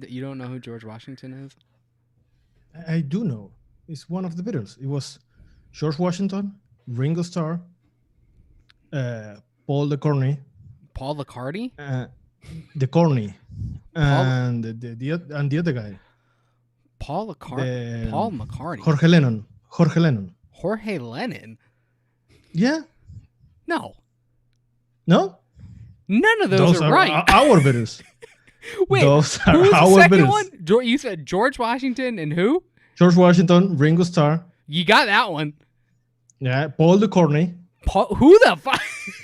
You don't know who George Washington is? I do know. It's one of the Beatles. It was George Washington, Ringo Starr, Paul the Corny, Paul McCartney? the Corny, Paul- and the other guy, Paul McCartney. Jorge Lennon. Jorge Lennon? Yeah. No. No? None of those are right. Our Beatles. Wait, those are who's the our second Beatles. one? You said George Washington and who? George Washington, Ringo Starr, You got that one. yeah, Paul the Corny. Paul, who the fuck?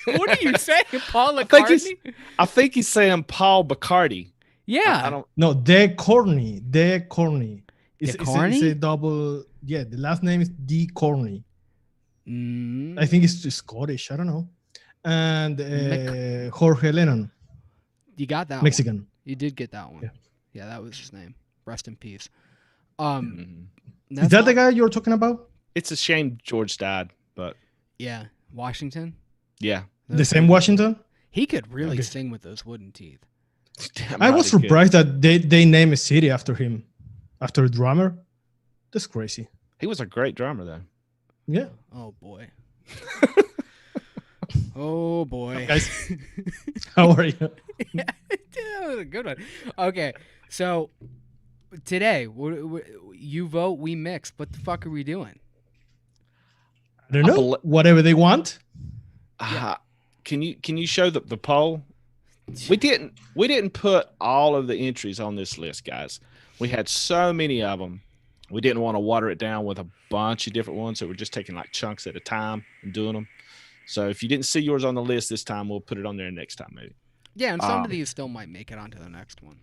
What are you saying? Paul McCartney? I think he's saying Paul Bacardi. Yeah. I don't. No, the Corny. It's a double. Yeah, the last name is D Corny. I think it's Scottish. I don't know. And Jorge Lennon. You got that Mexican. one. You did get that one. Yeah. Yeah, that was his name. Rest in peace. Is that the guy you're talking about? It's a shame George died, but Yeah, Washington. yeah. The same Washington? He could really sing with those wooden teeth. Damn I right was he could. surprised that they name a city after him, after a drummer. That's crazy. He was a great drummer, though. Yeah. Oh boy. Oh boy. Guys, how are you? Yeah, that was a good one. Okay, so today you vote, we mix. What the fuck are we doing? I don't know. Whatever they want. Can you show the poll? We didn't put all of the entries on this list, guys. We had so many of them. We didn't want to water it down with a bunch of different ones, so we're just taking like chunks at a time and doing them. So if you didn't see yours on the list this time, we'll put it on there next time, maybe. Yeah, and some of these still might make it onto the next one.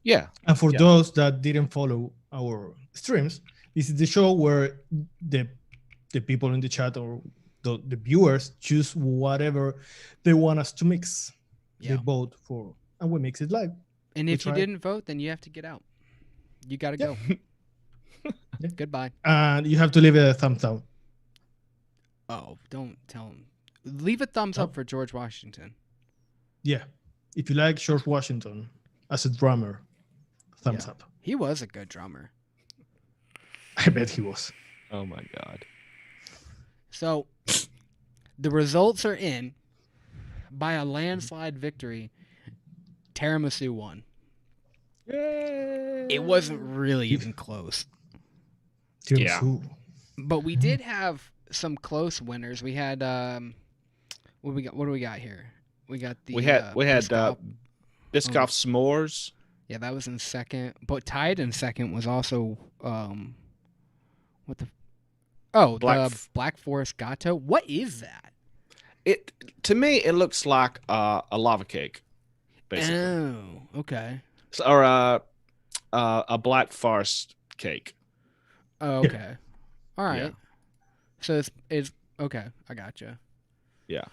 Yeah. And for those that didn't follow our streams, this is the show where the people in the chat or the viewers choose whatever they want us to mix. Yeah. They vote for, and we mix it live. And if you didn't vote, then you have to get out. You got to go. Yeah. Goodbye. And you have to leave a thumbs down. Oh, don't tell him. Leave a thumbs up for George Washington. Yeah. If you like George Washington as a drummer, thumbs up. He was a good drummer. I bet he was. Oh my God. So the results are in. By a landslide victory, Tiramisu won. Yay. It wasn't really even close. Tiramisu. But we did have some close winners. We had what do we got here? We got the Biscoff s'mores. Yeah, that was in second. But tied in second was also the Black Forest Gato. What is that? To me, it looks like a lava cake, basically. Oh, okay. Or a Black Forest cake. Oh, okay. All right. Yeah. So it's okay. I gotcha. Yeah.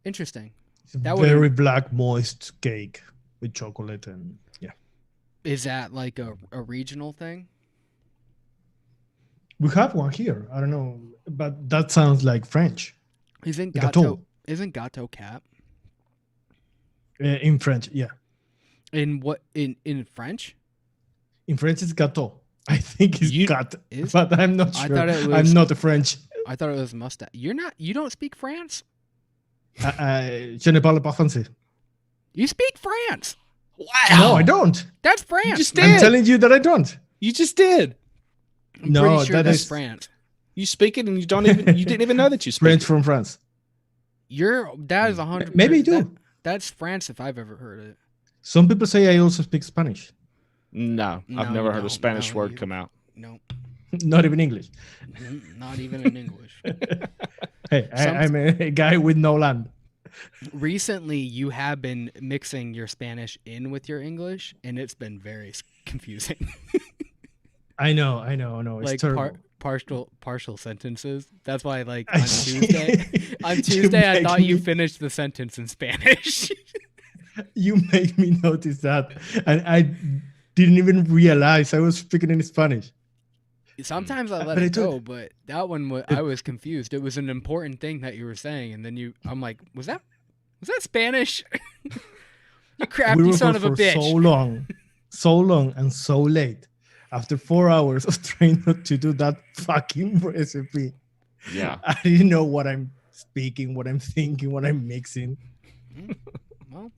Interesting. It's a very black, moist cake with chocolate and yeah. Is that like a regional thing? We have one here. I don't know, but that sounds like French. Isn't Gato cat? In French, yeah. In what in French? In French, it's gâteau. I think it's cat, is? but I'm not sure. I thought it was, I'm not a French. I thought it was mustache. You don't speak France? Je ne parle pas français. You speak France. Wow. No, I don't. That's France. You just did. I'm telling you that I don't. You just did. I'm pretty sure that's France. You speak it and you didn't even know that you speak French it. from France. That is 100%. Maybe you do. That's France if I've ever heard it. Some people say I also speak Spanish. No, I've never heard a Spanish word come out. No. Not even English. Not even in English. Hey, I'm a guy with no land. Recently, you have been mixing your Spanish in with your English, and it's been very confusing. I know. It's like terrible. partial sentences. That's why, like on Tuesday, I thought you finished the sentence in Spanish. You made me notice that, and I didn't even realize I was speaking in Spanish. Sometimes I let it go, but that one I was confused. It was an important thing that you were saying, and then I'm like, was that Spanish? You crafty son of a bitch. So long so long and so late after 4 hours of trying not to do that fucking recipe. Yeah. I didn't know what I'm speaking, what I'm thinking, what I'm mixing. Well,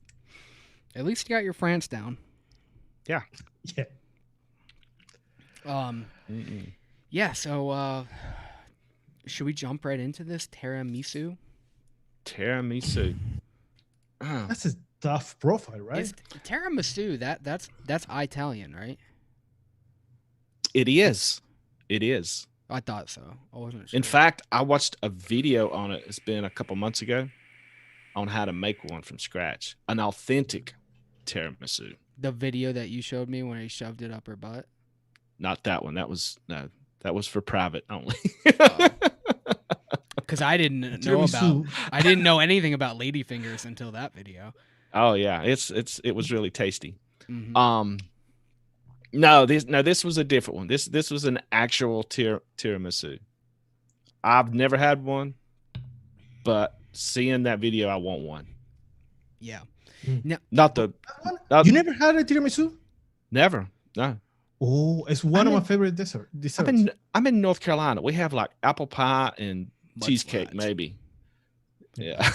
at least you got your France down. Yeah. Yeah. Yeah, so should we jump right into this tiramisu? Tiramisu. That's a tough profile, right? Is tiramisu that's Italian, right? It is. It is. I thought so. I wasn't sure. In fact, I watched a video on it. It's been a couple months ago on how to make one from scratch, an authentic tiramisu. The video that you showed me when he shoved it up her butt. Not that one. That was for private only. Because I didn't know anything about ladyfingers until that video. Oh yeah, it was really tasty. Mm-hmm. No, this was a different one. This was an actual tiramisu. I've never had one, but seeing that video, I want one. Yeah. No, Not the. You never had a tiramisu? Never. No. Oh, it's one of my favorite desserts. I'm in North Carolina. We have like apple pie and cheesecake, maybe. Yeah.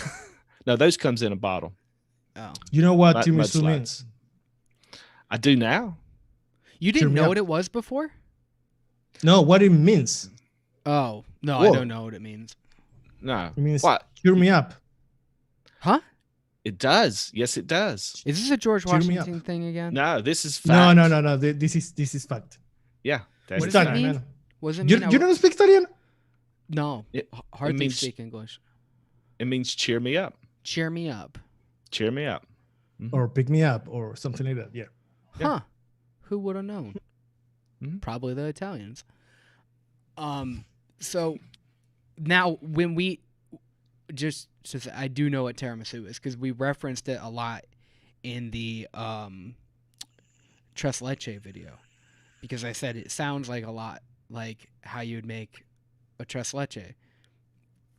No, those comes in a bottle. Oh. You know what tiramisu means? I do now. You didn't know what it was before? No, what it means. Oh, no, I don't know what it means. No. It means what? Cheer me up. Huh? It does. Yes, it does. Is this a George Washington thing again? No, this is fact. No. This is fact. Yeah. What does it mean? You don't speak Italian? No. Hardly speak English. It means cheer me up. Cheer me up. Cheer me up. Mm-hmm. Or pick me up or something like that. Yeah. Huh. Who would have known? Mm-hmm. Probably the Italians. So now when we I do know what tiramisu is because we referenced it a lot in the tres leche video because I said it sounds like a lot like how you would make a tres leche.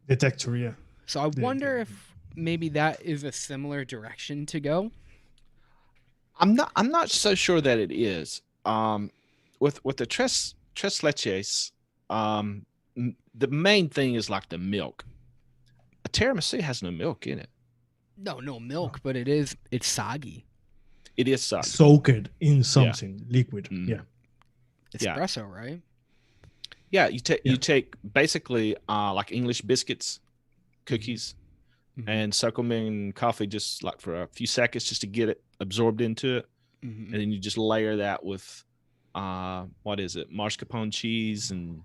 The texture, yeah. So I wonder if maybe that is a similar direction to go. I'm not so sure that it is. With the tres leches, the main thing is like the milk. A tiramisu has no milk in it. No milk, but it's soggy. It is soggy. Soaked in something liquid. Mm. Yeah. Espresso, right? Yeah, you take basically like English biscuits, cookies, and soak them in coffee just like for a few seconds just to get it absorbed into it. And then you just layer that with what is it? Mascarpone cheese and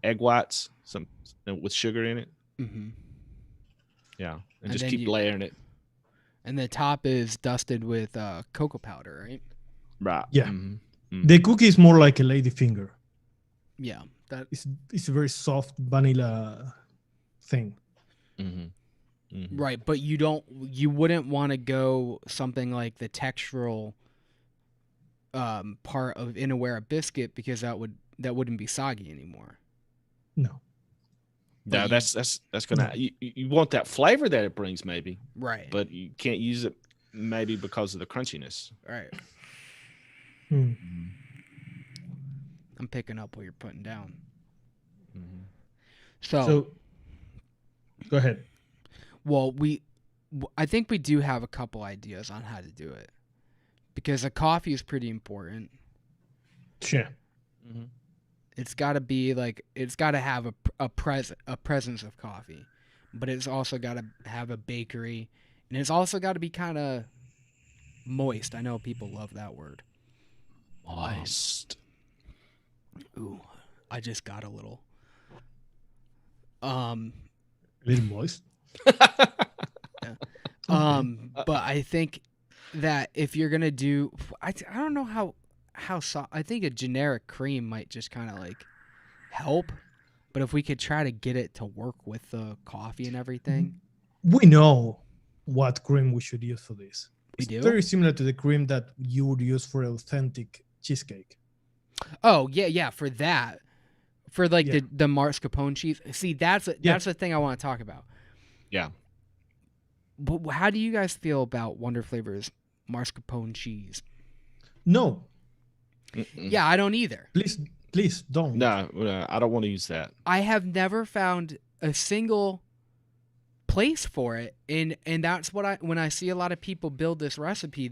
egg whites, some with sugar in it. Yeah, and just keep layering it. And the top is dusted with cocoa powder, right? Right. Yeah. The cookie is more like a lady finger. Yeah, it's a very soft vanilla thing. Right, but you wouldn't want to go something like the textural part of Inawera biscuit because that wouldn't be soggy anymore. No. No, that's gonna you want that flavor that it brings maybe. Right. But you can't use it maybe because of the crunchiness. Right. I'm picking up what you're putting down. So go ahead. Well, I think we do have a couple ideas on how to do it because the coffee is pretty important. Sure. It's got to be like it's got to have a presence of coffee, but it's also got to have a bakery, and it's also got to be kind of moist. I know people love that word. Moist. Ooh, I just got a little. A little moist. Yeah. But I think that if you're gonna do, I don't know how I think a generic cream might just kind of like help, but if we could try to get it to work with the coffee and everything, we know what cream we should use for this. We do? Very similar to the cream that you would use for authentic cheesecake. Oh yeah, for that, for like the mascarpone cheese. See, that's the thing I want to talk about. Yeah. But how do you guys feel about Wonder Flavor's mascarpone cheese? No. Yeah, I don't either. Please don't. No, I don't want to use that. I have never found a single place for it, and that's what when I see a lot of people build this recipe,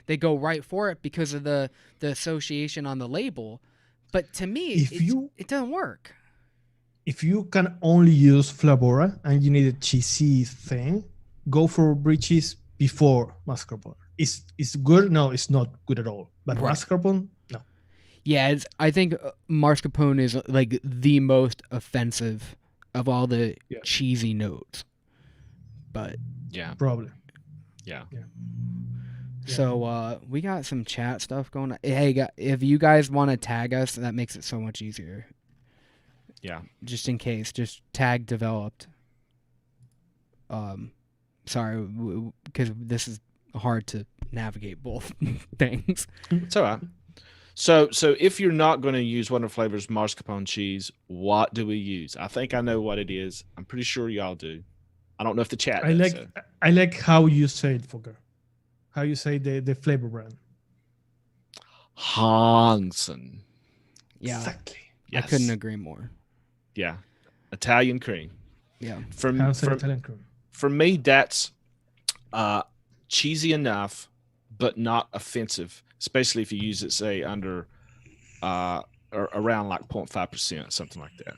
they go right for it because of the association on the label. But to me, it doesn't work. If you can only use Flavora and you need a cheesy thing, go for brie cheese before mascarpone. It's good? No, it's not good at all. But right. Mascarpone, no. Yeah, I think mascarpone is like the most offensive of all the cheesy notes. But yeah, probably. Yeah. So we got some chat stuff going on. Hey, if you guys want to tag us, that makes it so much easier. Yeah. Just in case, just tag developed. Sorry, because this is hard to navigate both things. It's all right. So if you're not going to use Wonder Flavors mascarpone cheese, what do we use? I think I know what it is. I'm pretty sure y'all do. I don't know if the chat does. I like how you say it, Folkart. How you say the flavor brand. Hansen. Yeah. Exactly. Yes. I couldn't agree more. Yeah. Italian cream. Yeah. Italian cream. For me, that's cheesy enough, but not offensive, especially if you use it, say, under or around like 0.5%, something like that.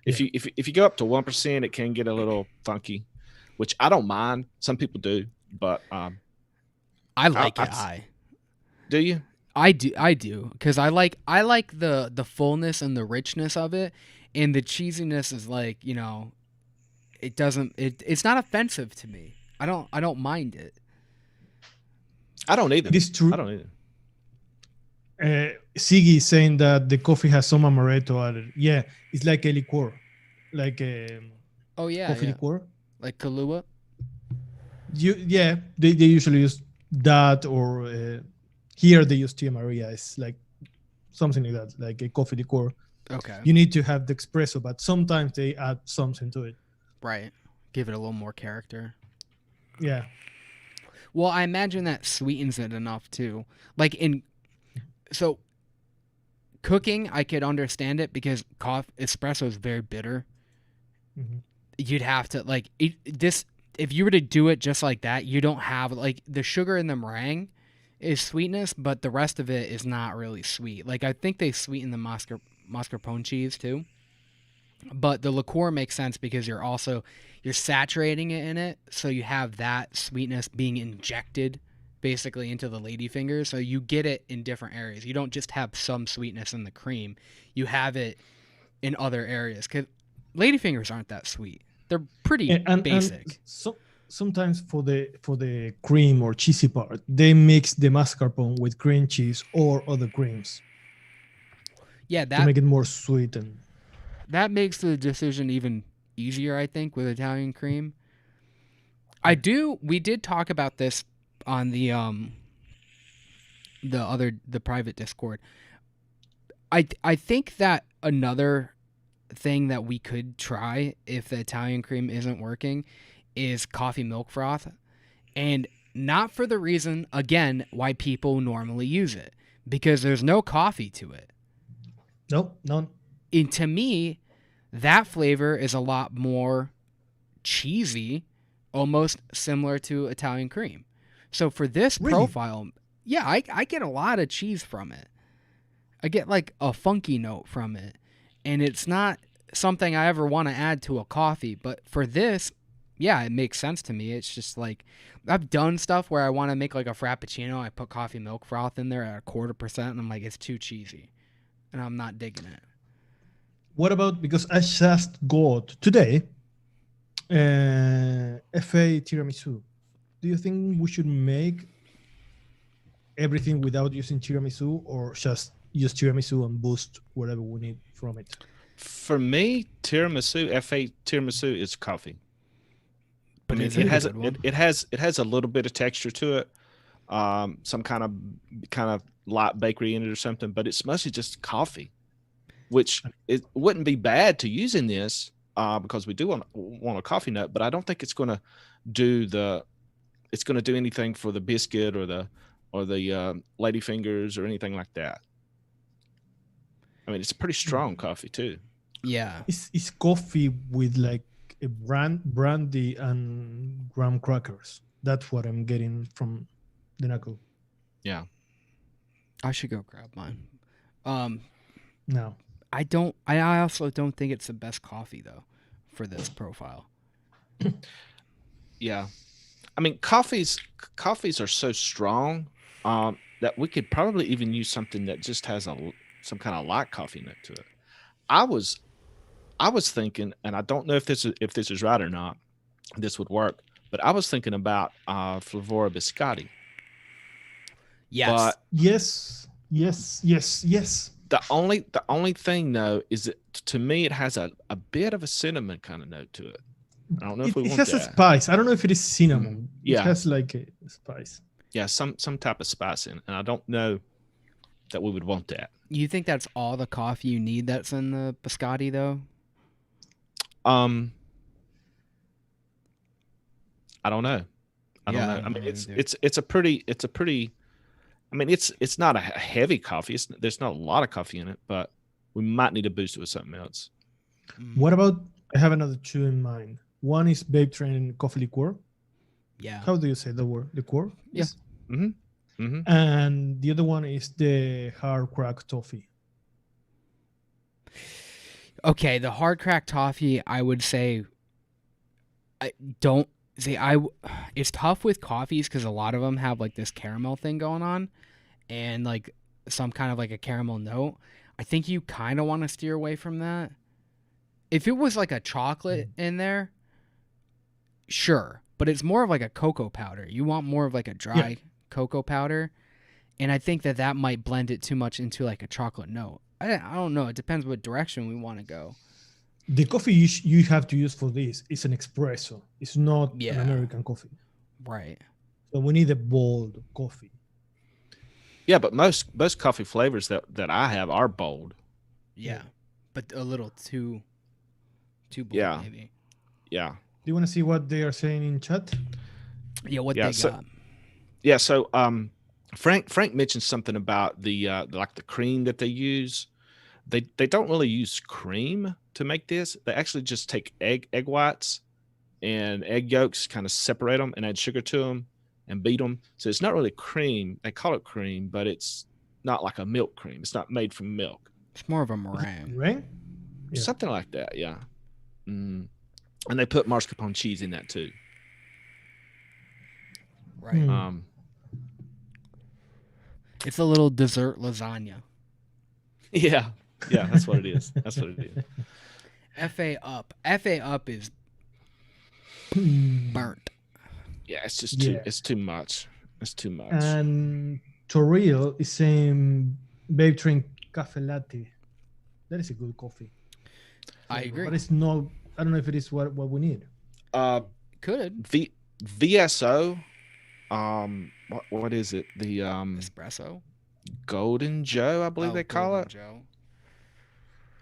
If you go up to 1%, it can get a little funky, which I don't mind. Some people do, but I like it high. Do you? I do, because I like the fullness and the richness of it, and the cheesiness is like, it's not offensive to me. I don't mind it. I don't either. It is true. I don't either. Siggy is saying that the coffee has some amaretto added. Yeah, it's like a liqueur, like a coffee liqueur, like Kahlua. They usually use that, or here they use Tia Maria. It's like something like that, like a coffee liqueur. Okay. You need to have the espresso, but sometimes they add something to it. Right. Give it a little more character. Yeah. Well, I imagine that sweetens it enough too. So cooking, I could understand it because espresso is very bitter. Mm-hmm. You'd have to if you were to do it just like that, you don't have the sugar in the meringue is sweetness, but the rest of it is not really sweet. I think they sweeten the mascarpone cheese too. But the liqueur makes sense because you're saturating it in it, so you have that sweetness being injected basically into the ladyfingers, so you get it in different areas. You don't just have some sweetness in the cream, you have it in other areas, because ladyfingers aren't that sweet. They're pretty basic. And sometimes for the cream or cheesy part, they mix the mascarpone with cream cheese or other creams. Yeah, to make it more sweet, and that makes the decision even easier, I think, with Italian cream. We did talk about this on the private Discord. I think that another thing that we could try if the Italian cream isn't working is coffee milk froth, and not for the reason, again, why people normally use it, because there's no coffee to it. Nope, none. And to me, that flavor is a lot more cheesy, almost similar to Italian cream. So for this profile, yeah, I get a lot of cheese from it. I get a funky note from it. And it's not something I ever want to add to a coffee. But for this, yeah, it makes sense to me. It's just I've done stuff where I want to make a Frappuccino. I put coffee milk froth in there at 0.25%, and I'm like, it's too cheesy. And I'm not digging it. What about, because I just got today FA tiramisu. Do you think we should make everything without using tiramisu, or just use tiramisu and boost whatever we need from it? For me, FA tiramisu is coffee. But it has a little bit of texture to it, some kind of light bakery in it or something, but it's mostly just coffee, which it wouldn't be bad to use in this because we do want a coffee nut, but I don't think it's going to do anything for the biscuit or the or the lady fingers or anything like that. I mean, it's a pretty strong coffee too. Yeah. It's coffee with like a brandy and graham crackers. That's what I'm getting from the knuckle. Yeah. I should go grab mine. No. I also don't think it's the best coffee though for this profile. Yeah. I mean, coffees are so strong that we could probably even use something that just has some kind of light coffee note to it. I was thinking, and I don't know if this is right or not, this would work, but I was thinking about Flavora Biscotti. Yes. But yes. The only thing though is that to me it has a bit of a cinnamon kind of note to it. I don't know if we want that. It has a spice. I don't know if it is cinnamon. Yeah. It has like a spice. Yeah, some type of spice in it, and I don't know that we would want that. You think that's all the coffee you need that's in the biscotti though? I don't know. I don't know. I mean, it's a pretty. I mean, it's not a heavy coffee. There's not a lot of coffee in it, but we might need to boost it with something else. What about? I have another two in mind. One is Babe Train coffee liqueur. Yeah. How do you say the word liqueur? Yes. Yeah. Mm-hmm. Mm-hmm. And the other one is the hard crack toffee. Okay, the hard crack toffee, I would say, it's tough with coffees because a lot of them have like this caramel thing going on, and like some kind of like a caramel note. I think you kind of want to steer away from that. If it was like a chocolate in there, sure, but it's more of like a cocoa powder. You want more of like a dry cocoa powder, and I think that might blend it too much into like a chocolate note. I don't know. It depends what direction we want to go. The coffee you have to use for this is an espresso. It's not an American coffee. Right. So we need a bold coffee. Yeah, but most coffee flavors that I have are bold. Yeah, but a little too bold maybe. Yeah. Do you want to see what they are saying in chat? Yeah, what they got. Yeah, so Frank mentioned something about the like the cream that they use. They don't really use cream to make this. They actually just take egg whites and egg yolks, kind of separate them and add sugar to them and beat them. So it's not really cream. They call it cream, but it's not like a milk cream. It's not made from milk. It's more of a meringue. Right? Yeah. Something like that, yeah. And they put mascarpone cheese in that too. Right. It's a little dessert lasagna. Yeah. Yeah, that's what it is. That's what it is. FA up is burnt. Yeah, it's just it's too much. It's too much. And Torreal is saying Babe Train Cafe Latte. That is a good coffee. I agree. But it's not, I don't know if it is what we need. Could. VSO. What is it? The espresso. Golden Joe, I believe they call it. Joe.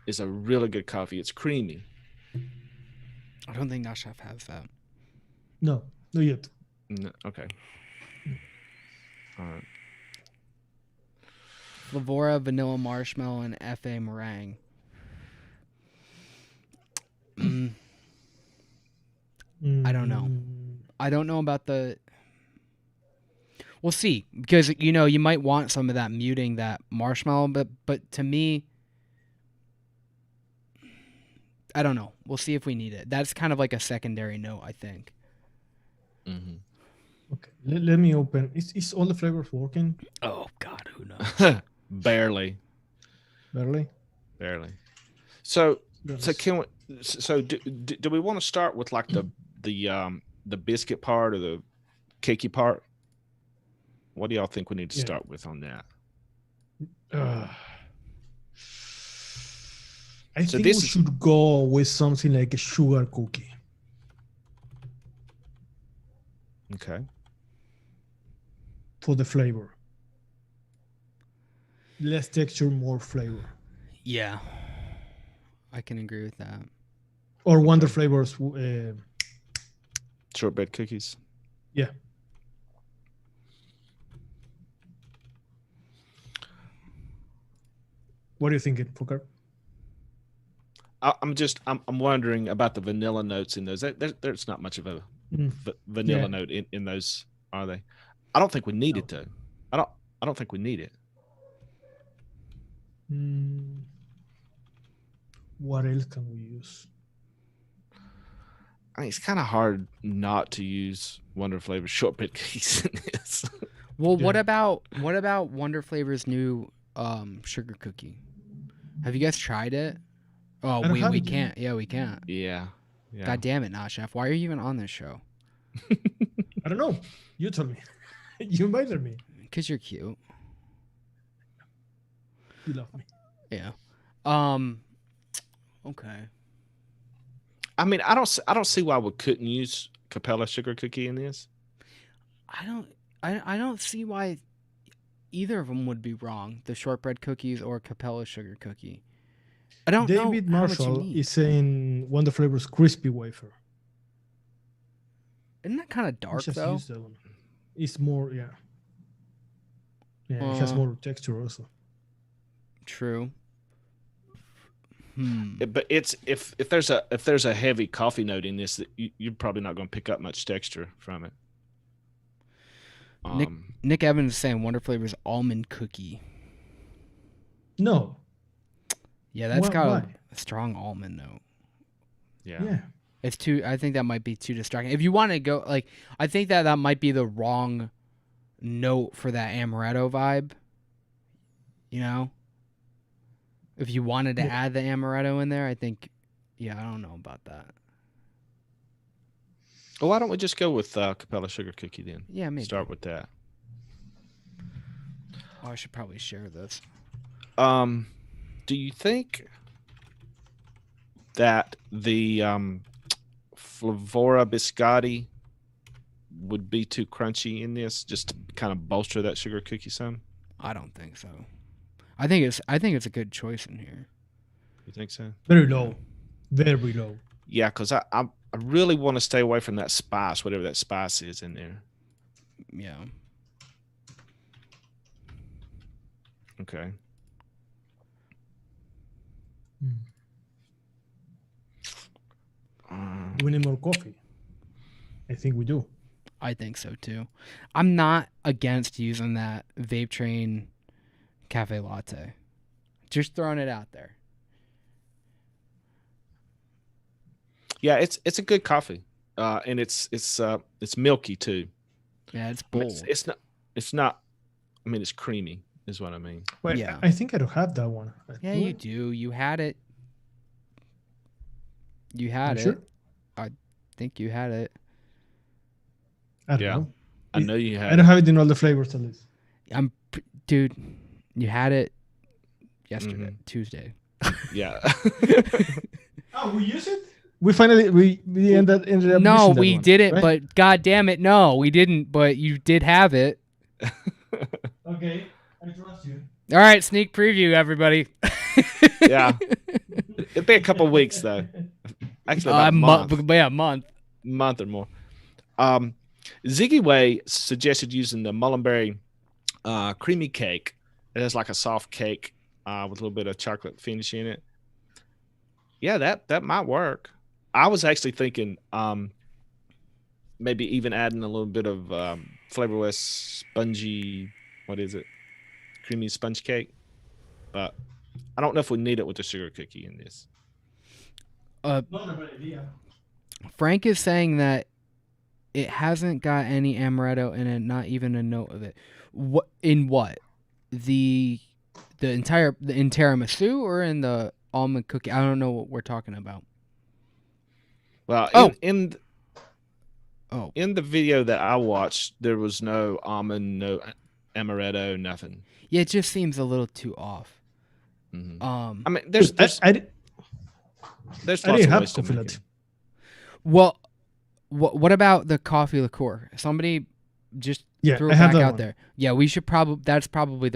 Is a really good coffee. It's creamy. I don't think Chef has that. No, not yet. No, okay. All right. Flavora vanilla marshmallow and FA meringue. I don't know. I don't know about the. We'll see, because you might want some of that muting that marshmallow, but to me, I don't know. We'll see if we need it. That's kind of like a secondary note, I think. Mm-hmm. Okay, let me open. Is all the flavors working? Oh God, who knows? Barely. So can we? So do we want to start with like the biscuit part or the cakey part? What do y'all think we need to start with on that? I think we should go with something like a sugar cookie. Okay. For the flavor. Less texture, more flavor. Yeah. I can agree with that. Or Wonder Flavors. Shortbread cookies. Yeah. What are you thinking, Folkart? I'm wondering about the vanilla notes in those. There's not much of a vanilla note in those, are they? I don't think we need it though. I don't think we need it. What else can we use? I mean, it's kind of hard not to use Wonder Flavor shortbread cookies in this. Well, what about Wonder Flavor's new sugar cookie? Have you guys tried it? Oh, we can't. Yeah, we can't. Yeah. God damn it, not Chef. Why are you even on this show? I don't know. You told me. You invited me. Because you're cute. You love me. Yeah. Okay. I mean, I don't see why we couldn't use Capella sugar cookie in this. I don't see why either of them would be wrong. The shortbread cookies or Capella sugar cookie. I don't know. David Marshall is saying Wonder Flavor's crispy wafer. Isn't that kind of dark though? Use that one. It's more, yeah. Yeah, it has more texture also. True. But it's if there's a heavy coffee note in this, you're probably not going to pick up much texture from it. Nick Evans is saying Wonder Flavor's almond cookie. No. Yeah, that's got a strong almond note. Yeah. It's too. I think that might be too distracting. If you want to go, like, I think that might be the wrong note for that amaretto vibe. You know, if you wanted to add the amaretto in there, I think. Yeah, I don't know about that. Well, why don't we just go with Capella sugar cookie then? Yeah, maybe start with that. Oh, I should probably share this. Do you think that the Flavora biscotti would be too crunchy in this, just to kind of bolster that sugar cookie some? I don't think so. I think it's a good choice in here. You think so? Very low. Very low. Yeah, because I really want to stay away from that spice, whatever that spice is in there. Yeah. Okay. Do we need more coffee? I think we do. I think so too. I'm not against using that Vape Train cafe latte. Just throwing it out there. Yeah, it's a good coffee, and it's milky too. Yeah, it's bold. It's not. I mean, it's creamy, is what I mean. Wait, yeah. I think I don't have that one. Yeah, you do. You had it. You had it. Sure? I think you had it. I don't know. I know you had. I don't have it in all the flavors at least. Dude, you had it yesterday, Tuesday. Yeah. Oh, we use it? We finally ended up. No, we didn't. Right? But God damn it, no, we didn't. But you did have it. Okay, I trust you. All right, sneak preview, everybody. Yeah, it'll be a couple of weeks though. Actually, about a month or more. Ziggy Way suggested using the Mullenberry creamy cake. It has like a soft cake with a little bit of chocolate finish in it. Yeah, that might work. I was actually thinking maybe even adding a little bit of Flavor West spongy, what is it? Creamy sponge cake. But I don't know if we need it with the sugar cookie in this. Not a bad idea. Frank is saying that it hasn't got any amaretto in it, not even a note of it. What in what? The in tiramisu or in the almond cookie? I don't know what we're talking about. Well, in the video that I watched, there was no almond, no amaretto, nothing. Yeah, it just seems a little too off. Mm-hmm. I mean, there's lots of ways to make it. Well, what about the coffee liqueur? Somebody just threw it back out there. Yeah, we should probably. That's probably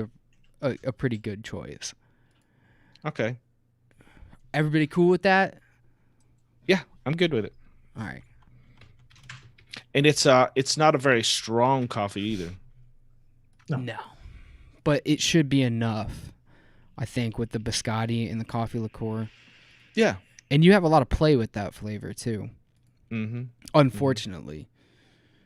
a pretty good choice. Okay. Everybody cool with that? Yeah, I'm good with it. All right. And it's not a very strong coffee either. No. But it should be enough. I think, with the biscotti and the coffee liqueur. Yeah. And you have a lot of play with that flavor too. Mm-hmm. Unfortunately.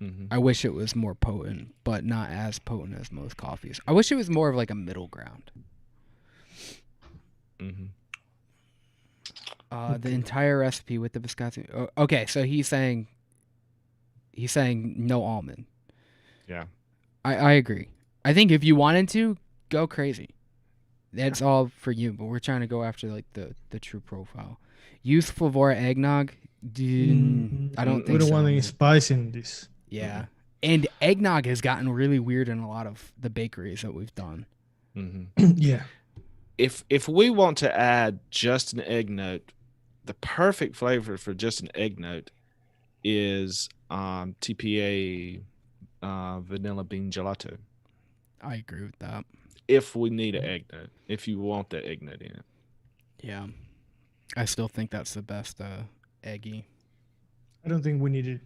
Mm-hmm. I wish it was more potent, but not as potent as most coffees. I wish it was more of like a middle ground. Mm-hmm. The entire recipe with the biscotti. Okay, so he's saying no almond. Yeah. I agree. I think if you wanted to, go crazy. That's all for you, but we're trying to go after like the true profile. Use Flavora eggnog. I don't think we don't so. want any spice in this. Yeah. And eggnog has gotten really weird in a lot of the bakeries that we've done. Mm-hmm. Yeah. If we want to add just an egg note, the perfect flavor for just an egg note is TPA vanilla bean gelato. I agree with that. If we need an egg note, if you want that egg note in it. Yeah. I still think that's the best eggy. I don't think we need it.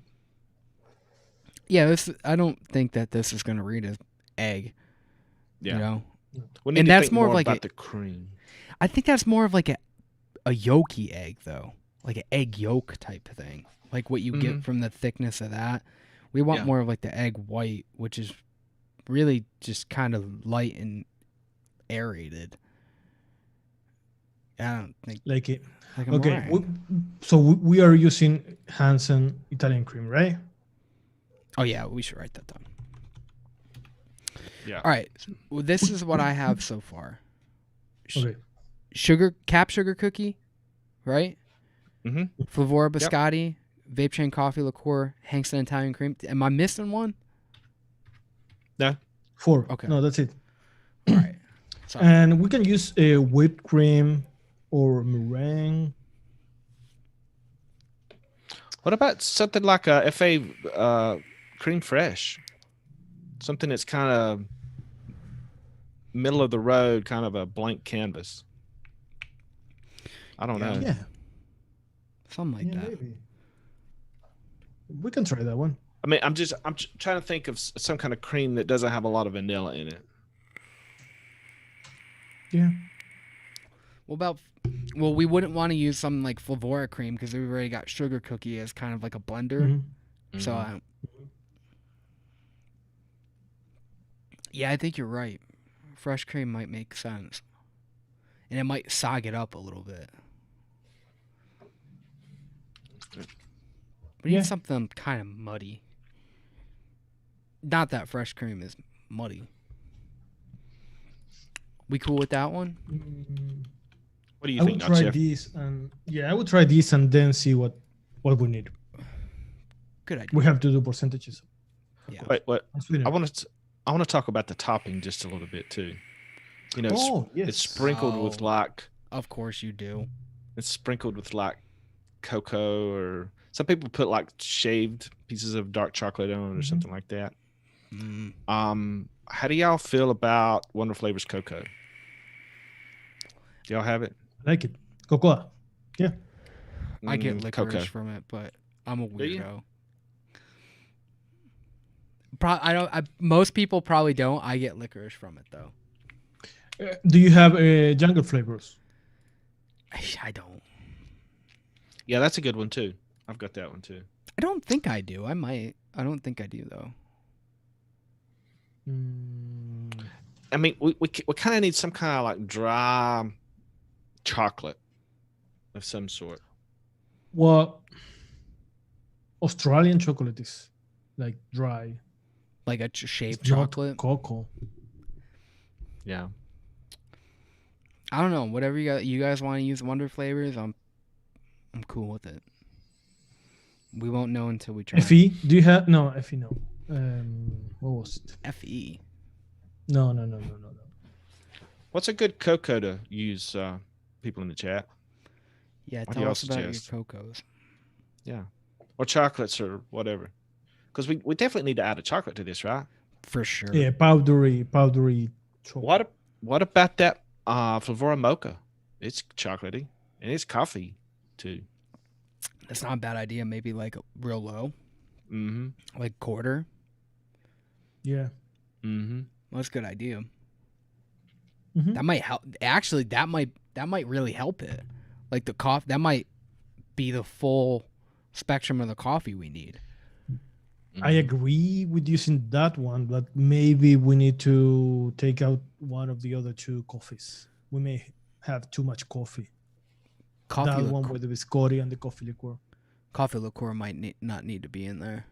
Yeah, I don't think that this is going to read as egg. Yeah. You know? We need and to that's think more more of like about the cream. I think that's more of like a yolky egg though. Like an egg yolk type thing. Like what you get from the thickness of that. We want more of like the egg white, which is really just kind of light and aerated. I don't think like it. like a Okay, meringue. we are using Hansen Italian cream, right? Oh yeah, we should write that down. Yeah. All right. Well, this is what I have so far. Okay. Cap sugar cookie, right? Mm-hmm. Flavora biscotti, vape train coffee liqueur, Hansen Italian cream. Am I missing one? No. 4. Okay. No, that's it. All right. Sorry. And we can use a whipped cream or meringue. What about something like a FA cream fresh? Something that's kind of middle of the road, kind of a blank canvas. I don't know. Yeah. Something like that. Maybe. We can try that one. I mean, I'm trying to think of some kind of cream that doesn't have a lot of vanilla in it. Yeah. Well, we wouldn't want to use something like Flavora cream because we've already got sugar cookie as kind of like a blender. Mm-hmm. So, yeah, I think you're right. Fresh cream might make sense. And it might sog it up a little bit. We need something kind of muddy. Not that fresh cream is muddy. We cool with that one? What do you I think, would try Chef? this and I would try this and then see what we need. Good idea. We have to do percentages. Yeah. Wait. I want to talk about the topping just a little bit too. You know, it's sprinkled with like. Of course you do. It's sprinkled with like cocoa, or some people put like shaved pieces of dark chocolate on it or something like that. How do y'all feel about Wonder Flavors cocoa? Do y'all have it? I like it. Cocoa. Yeah. I get licorice cocoa from it, but I'm a Do you? weirdo. Most people probably don't. I get licorice from it though. Do you have jungle flavors? I don't. Yeah, that's a good one too. I've got that one too. I don't think I do. I might. I don't think I do though. I mean, we kind of need some kind of like dry chocolate of some sort. Well, Australian chocolate is like dry. Like a shaved It's not chocolate. cocoa. Yeah. I don't know. Whatever you guys want to use Wonder Flavors, I'm cool with it. We won't know until we try. FE? Do you have FE? No. What was it? FE. No. What's a good cocoa to use, people in the chat? Yeah, What do tell y'all us about suggest? your cocos. Yeah. Or chocolates or whatever. Because we definitely need to add a chocolate to this, right? For sure. Yeah, powdery chocolate. What about that Flavora mocha? It's chocolatey and it's coffee too. That's not a bad idea. Maybe like real low. Mm-hmm. Like quarter. Yeah. Mm-hmm. Well, that's a good idea. Mhm. That might help. Actually, that might really help it. Like the coffee, that might be the full spectrum of the coffee we need. I agree with using that one, but maybe we need to take out one of the other two coffees. We may have too much coffee. That one with the biscotti and the coffee liqueur. Coffee liqueur might not need to be in there,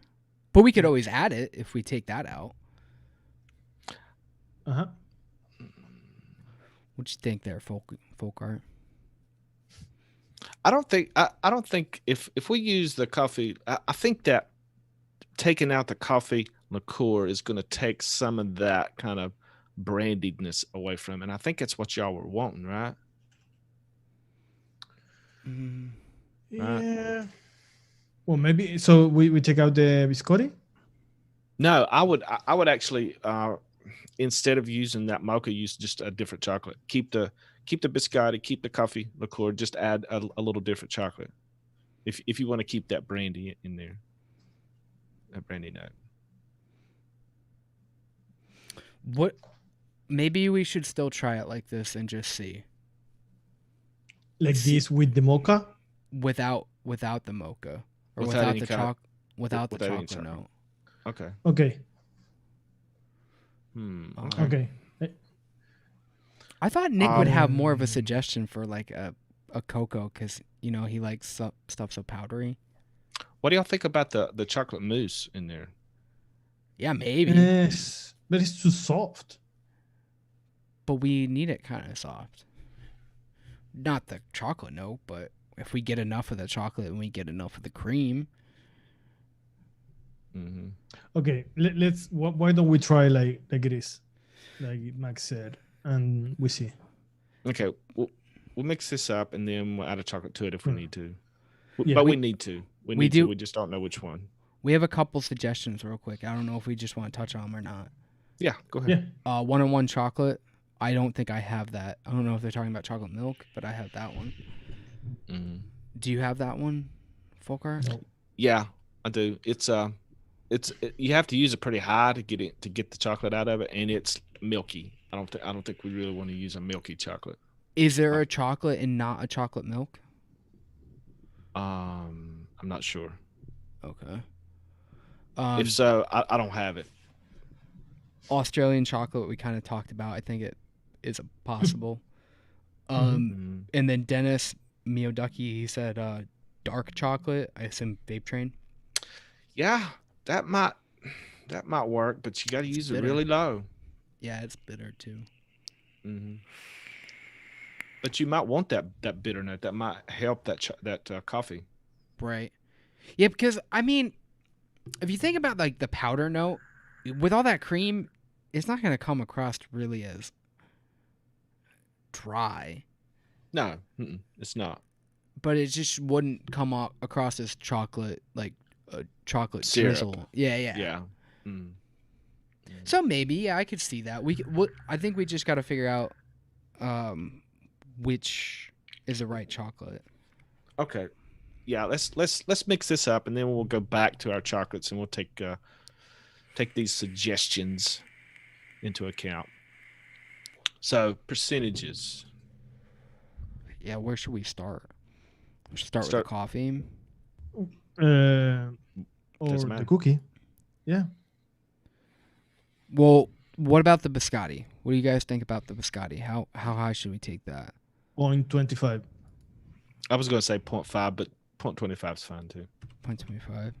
but we could always add it if we take that out. Uh-huh. What you think there, Folkart? I don't think if we use the coffee, I think that taking out the coffee liqueur is going to take some of that kind of brandiedness away from it. And I think that's what y'all were wanting, right? Yeah. Well, maybe so we take out the biscotti? No, I would actually instead of using that mocha, use just a different chocolate. Keep the biscotti, keep the coffee liqueur, just add a little different chocolate. If you want to keep that brandy in there. That brandy note. What? Maybe we should still try it like this and just see. Like this with the mocha? Without the mocha. Or Without the chocolate. Without the chocolate note. Okay. Okay. Okay. I thought Nick would have more of a suggestion for like a cocoa because he likes stuff so powdery. What do y'all think about the chocolate mousse in there? Yeah, maybe. Yes, but it's too soft. But we need it kind of soft. Not the chocolate note, but if we get enough of the chocolate and we get enough of the cream. Mm-hmm. Okay, let's. Why don't we try like it is, like Max said, and we see. Okay, we'll mix this up and then we'll add a chocolate to it if we need to. Yeah, but we need to. We do. We just don't know which one. We have a couple suggestions real quick. I don't know if we just want to touch on them or not. Yeah, go ahead. Yeah. 1-on-1 chocolate. I don't think I have that. I don't know if they're talking about chocolate milk, but I have that one. Mm-hmm. Do you have that one, Folkart? No. Yeah, I do. You have to use it pretty high to get the chocolate out of it, and it's milky. I don't think we really want to use a milky chocolate. Is there a chocolate and not a chocolate milk? I'm not sure. Okay. If so, I don't have it. Australian chocolate we kind of talked about. I think it is possible. And then Dennis Mioducky, he said dark chocolate. I assume Vape Train. Yeah, that might work, but you got to use it really low. Yeah, it's bitter too. Mm-hmm. But you might want that bitter note. That might help that coffee. Right. Yeah, because I mean, if you think about like the powder note, with all that cream, it's not going to come across really as dry. No, it's not. But it just wouldn't come across as chocolate, like a chocolate syrup. drizzle. Yeah. Yeah. So maybe I could see that. I think we just got to figure out which is the right chocolate. Okay. Yeah, let's mix this up and then we'll go back to our chocolates and we'll take these suggestions into account. So, percentages. Yeah, where should we start? We should start with the coffee. Or the cookie. Yeah. Well, what about the biscotti? What do you guys think about the biscotti? How high should we take that? 0.25. I was going to say 0.5, but 0.25 is fine too. 0.25.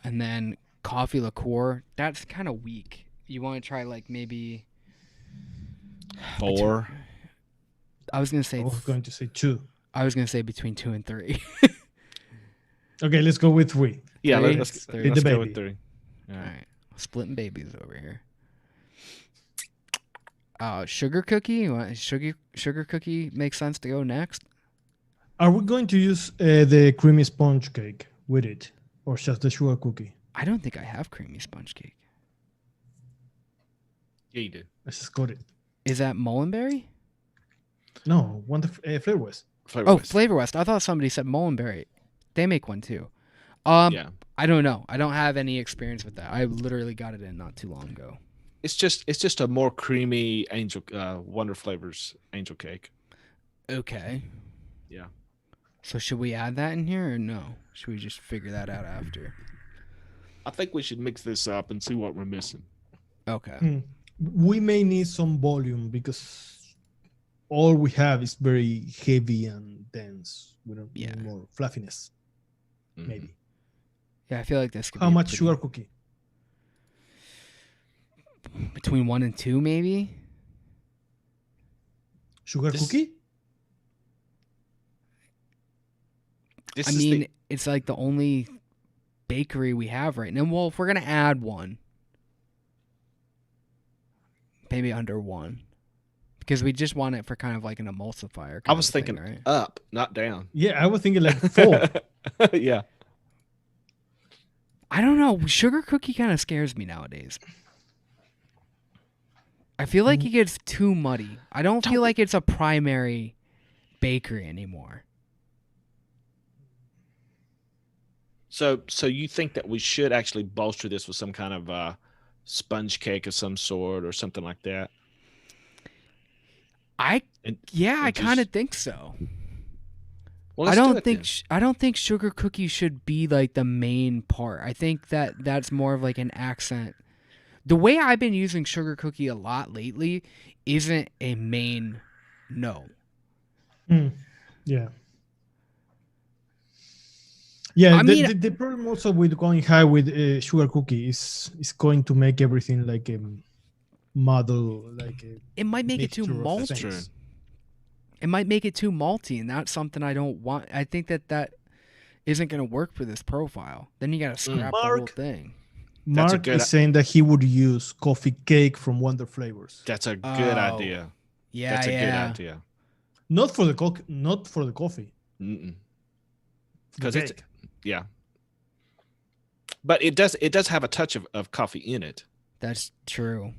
And then coffee liqueur, that's kind of weak. You want to try like maybe 4. I was going to say 2. I was going to say between 2 and 3. Okay, let's go with 3. Yeah, three? let's Three. go with 3. All right. Splitting babies over here. Sugar cookie? Sugar cookie makes sense to go next? Are we going to use the creamy sponge cake with it? Or just the sugar cookie? I don't think I have creamy sponge cake. Yeah, you do. Let's just got it. Is that Mullenberry? No, Flavor West. Flavor West. I thought somebody said Mullenberry. They make one too. Yeah. I don't know. I don't have any experience with that. I literally got it in not too long ago. It's just a more creamy Wonder Flavors angel cake. Okay. Yeah. So should we add that in here or no? Should we just figure that out after? I think we should mix this up and see what we're missing. Okay. We may need some volume because all we have is very heavy and dense. We don't need more fluffiness. Maybe. Yeah, I feel like this could How be much sugar cookie? Between 1 and 2, maybe? Sugar cookie? I mean, it's like the only bakery we have right now. Well, if we're going to add one, maybe under 1. Because we just want it for kind of like an emulsifier. I was thinking right? Up, not down. Yeah, I was thinking like 4. Yeah. I don't know. Sugar cookie kind of scares me nowadays. I feel like it gets too muddy. I don't feel like it's a primary bakery anymore. So you think that we should actually bolster this with some kind of sponge cake of some sort or something like that? I kind of think so. Well, I don't think sugar cookies should be like the main part. I think that's more of like an accent. The way I've been using sugar cookie a lot lately isn't a main no. Yeah. Yeah, the problem also with going high with sugar cookie is going to make everything like a muddle, like it might make it too malty. It might make it too malty, and that's something I don't want. I think that isn't going to work for this profile. Then you got to scrap the whole thing. Mark is saying that he would use coffee cake from Wonder Flavors. That's a good idea. Yeah, that's a good idea. Not for the coffee. Because it's but it does have a touch of coffee in it. That's true.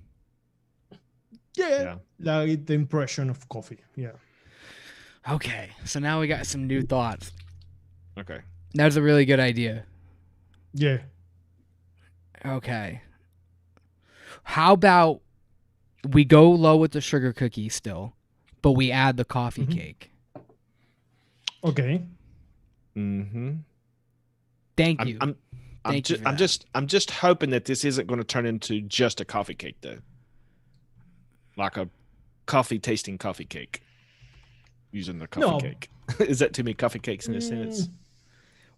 Yeah, like the impression of coffee. Yeah. Okay, so now we got some new thoughts. Okay. That's a really good idea. Yeah. Okay. How about we go low with the sugar cookie still, but we add the coffee cake? Okay. Thank you. I'm just hoping that this isn't going to turn into just a coffee cake though. Like a coffee tasting coffee cake. Using the coffee cake. Is that too many coffee cakes in a sentence?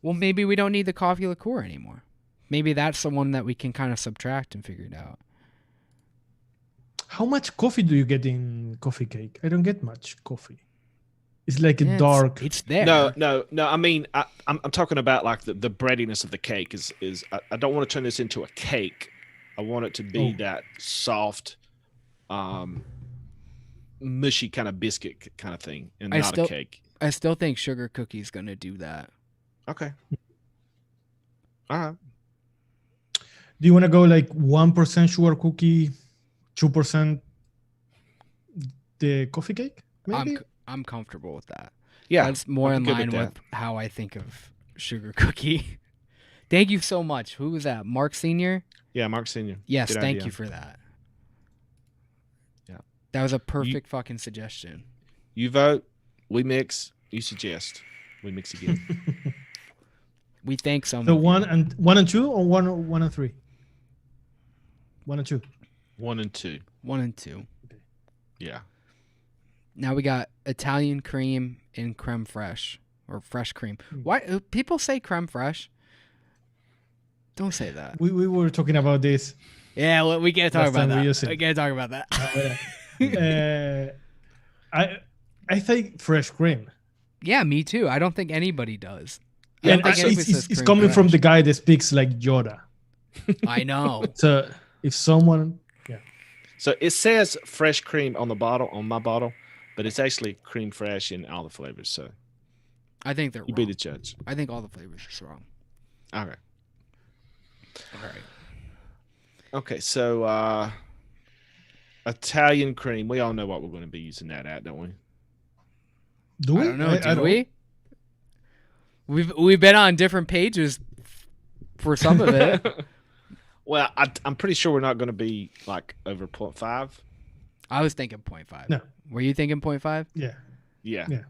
Well, maybe we don't need the coffee liqueur anymore. Maybe that's the one that we can kind of subtract and figure it out. How much coffee do you get in coffee cake? I don't get much coffee. It's like a dark. It's there. No. I mean, I'm talking about like the breadiness of the cake. I don't want to turn this into a cake. I want it to be that soft, mushy kind of biscuit kind of thing, and not a cake. I still think sugar cookie's gonna do that. Okay. All right. Do you want to go like 1% sugar cookie, 2% the coffee cake? Maybe? I'm comfortable with that. Yeah, that's more in line with how I think of sugar cookie. Thank you so much. Who was that? Mark Sr.? Yeah, Mark Sr. Yes, thank you for that. Yeah. That was a perfect fucking suggestion. You vote, we mix, you suggest. We mix again. We thank someone. So 1 and 2 or 1 and 3? 1 and 2. 1 and 2. 1 and 2. Okay. Yeah. Now we got Italian cream and creme fraiche or fresh cream. Why people say creme fraiche? Don't say that. We were talking about this. Yeah, well, we can't talk about that. We can't talk about that. I think fresh cream. Yeah, me too. I don't think anybody does. And it's coming from the guy that speaks like Yoda. I know. So if someone, So it says fresh cream on the bottle, on my bottle, but it's actually cream fresh in all the flavors. So I think they're wrong. You be the judge. I think all the flavors are strong. All right. Okay, so Italian cream. We all know what we're going to be using that at, don't we? Do we? I don't know. Do we? We've been on different pages for some of it. Well, I'm pretty sure we're not going to be like over 0.5. I was thinking 0.5. No. Were you thinking 0.5? Yeah. Yeah. Yeah.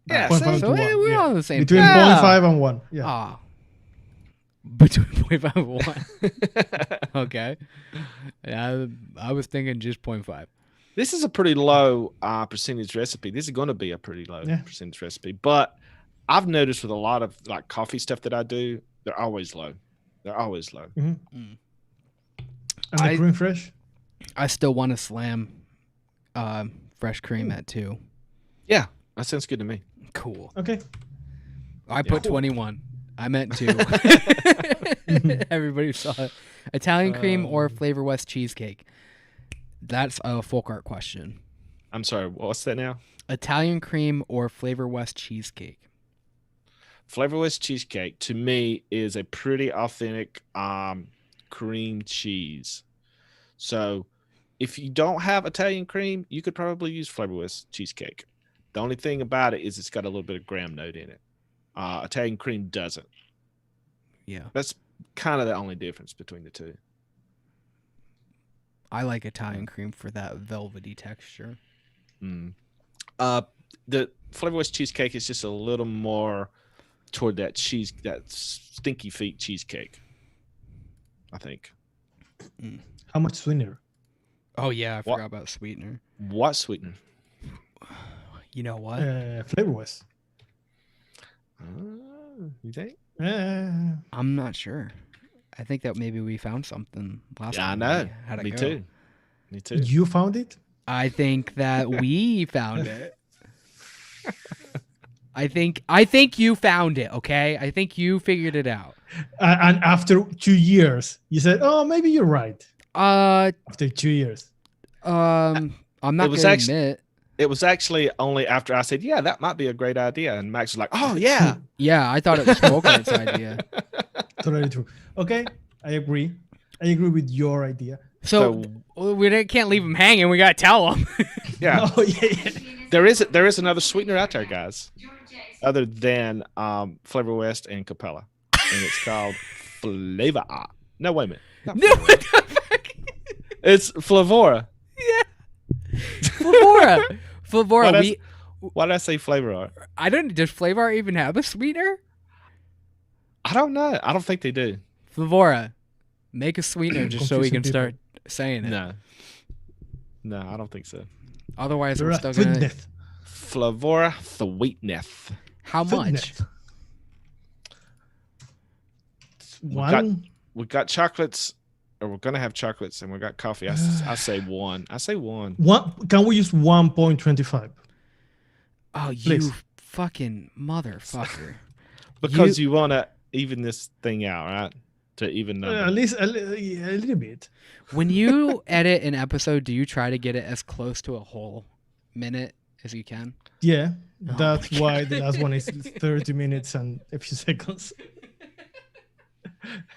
Yeah. 0.5 See? to So 1. we're yeah. all on the same Between page. 0.5 and 1. Yeah. Ah. Between 0.5 and 1. Okay. Yeah, I was thinking just 0.5. This is a pretty low percentage recipe. This is going to be a pretty low percentage recipe. But I've noticed with a lot of like coffee stuff that I do, they're always low. They're always low. Mm-hmm. And the cream fresh? I still want to slam fresh cream at 2. Yeah, that sounds good to me. Cool. Okay. I put 21. I meant 2. Everybody saw it. Italian cream or Flavor West cheesecake? That's a Folkart question. I'm sorry, what's that now? Italian cream or Flavor West cheesecake? Flavor West cheesecake to me is a pretty authentic cream cheese. So if you don't have Italian cream, you could probably use Flavor West cheesecake. The only thing about it is it's got a little bit of graham note in it. Italian cream doesn't. Yeah. That's kind of the only difference between the two. I like Italian cream for that velvety texture. The Flavor West cheesecake is just a little more toward that cheese, that stinky feet cheesecake, I think. How much sweetener? Oh, yeah. I forgot about sweetener. What sweetener? You know what? Flavor West. You think? I'm not sure. I think that maybe we found something last time. I know. How'd it Me go? too. Me too. You found it? I think that we found it. I think you found it, okay? I think you figured it out. And after 2 years, you said, "Oh, maybe you're right." After 2 years. I'm not going to admit. It was actually only after I said, "Yeah, that might be a great idea," and Max was like, "Oh yeah, yeah." I thought it was Folkart's idea. Totally true. Okay, I agree. I agree with your idea. So we can't leave him hanging. We gotta tell him. Yeah. Oh yeah. There is another sweetener out there, guys, other than Flavor West and Capella, and it's called Flavor. No, wait a minute. No, what the fuck? It's Flavora. Yeah. Flavora. Flavora. Why did I say Flavor? I don't. Does Flavor even have a sweetener? I don't know. I don't think they do. Flavora. Make a sweetener just so we can start saying it. No, I don't think so. Otherwise, we're still gonna. Flavora sweetness. How much? We got chocolates, or we're gonna have chocolates, and we got coffee. I say one. I say one. Can we use 1.25? Oh, you fucking motherfucker! Because you want to even this thing out, right? To even number. At least a little bit. When you edit an episode, do you try to get it as close to a whole minute as you can? Yeah, that's why the last one is 30 minutes and a few seconds.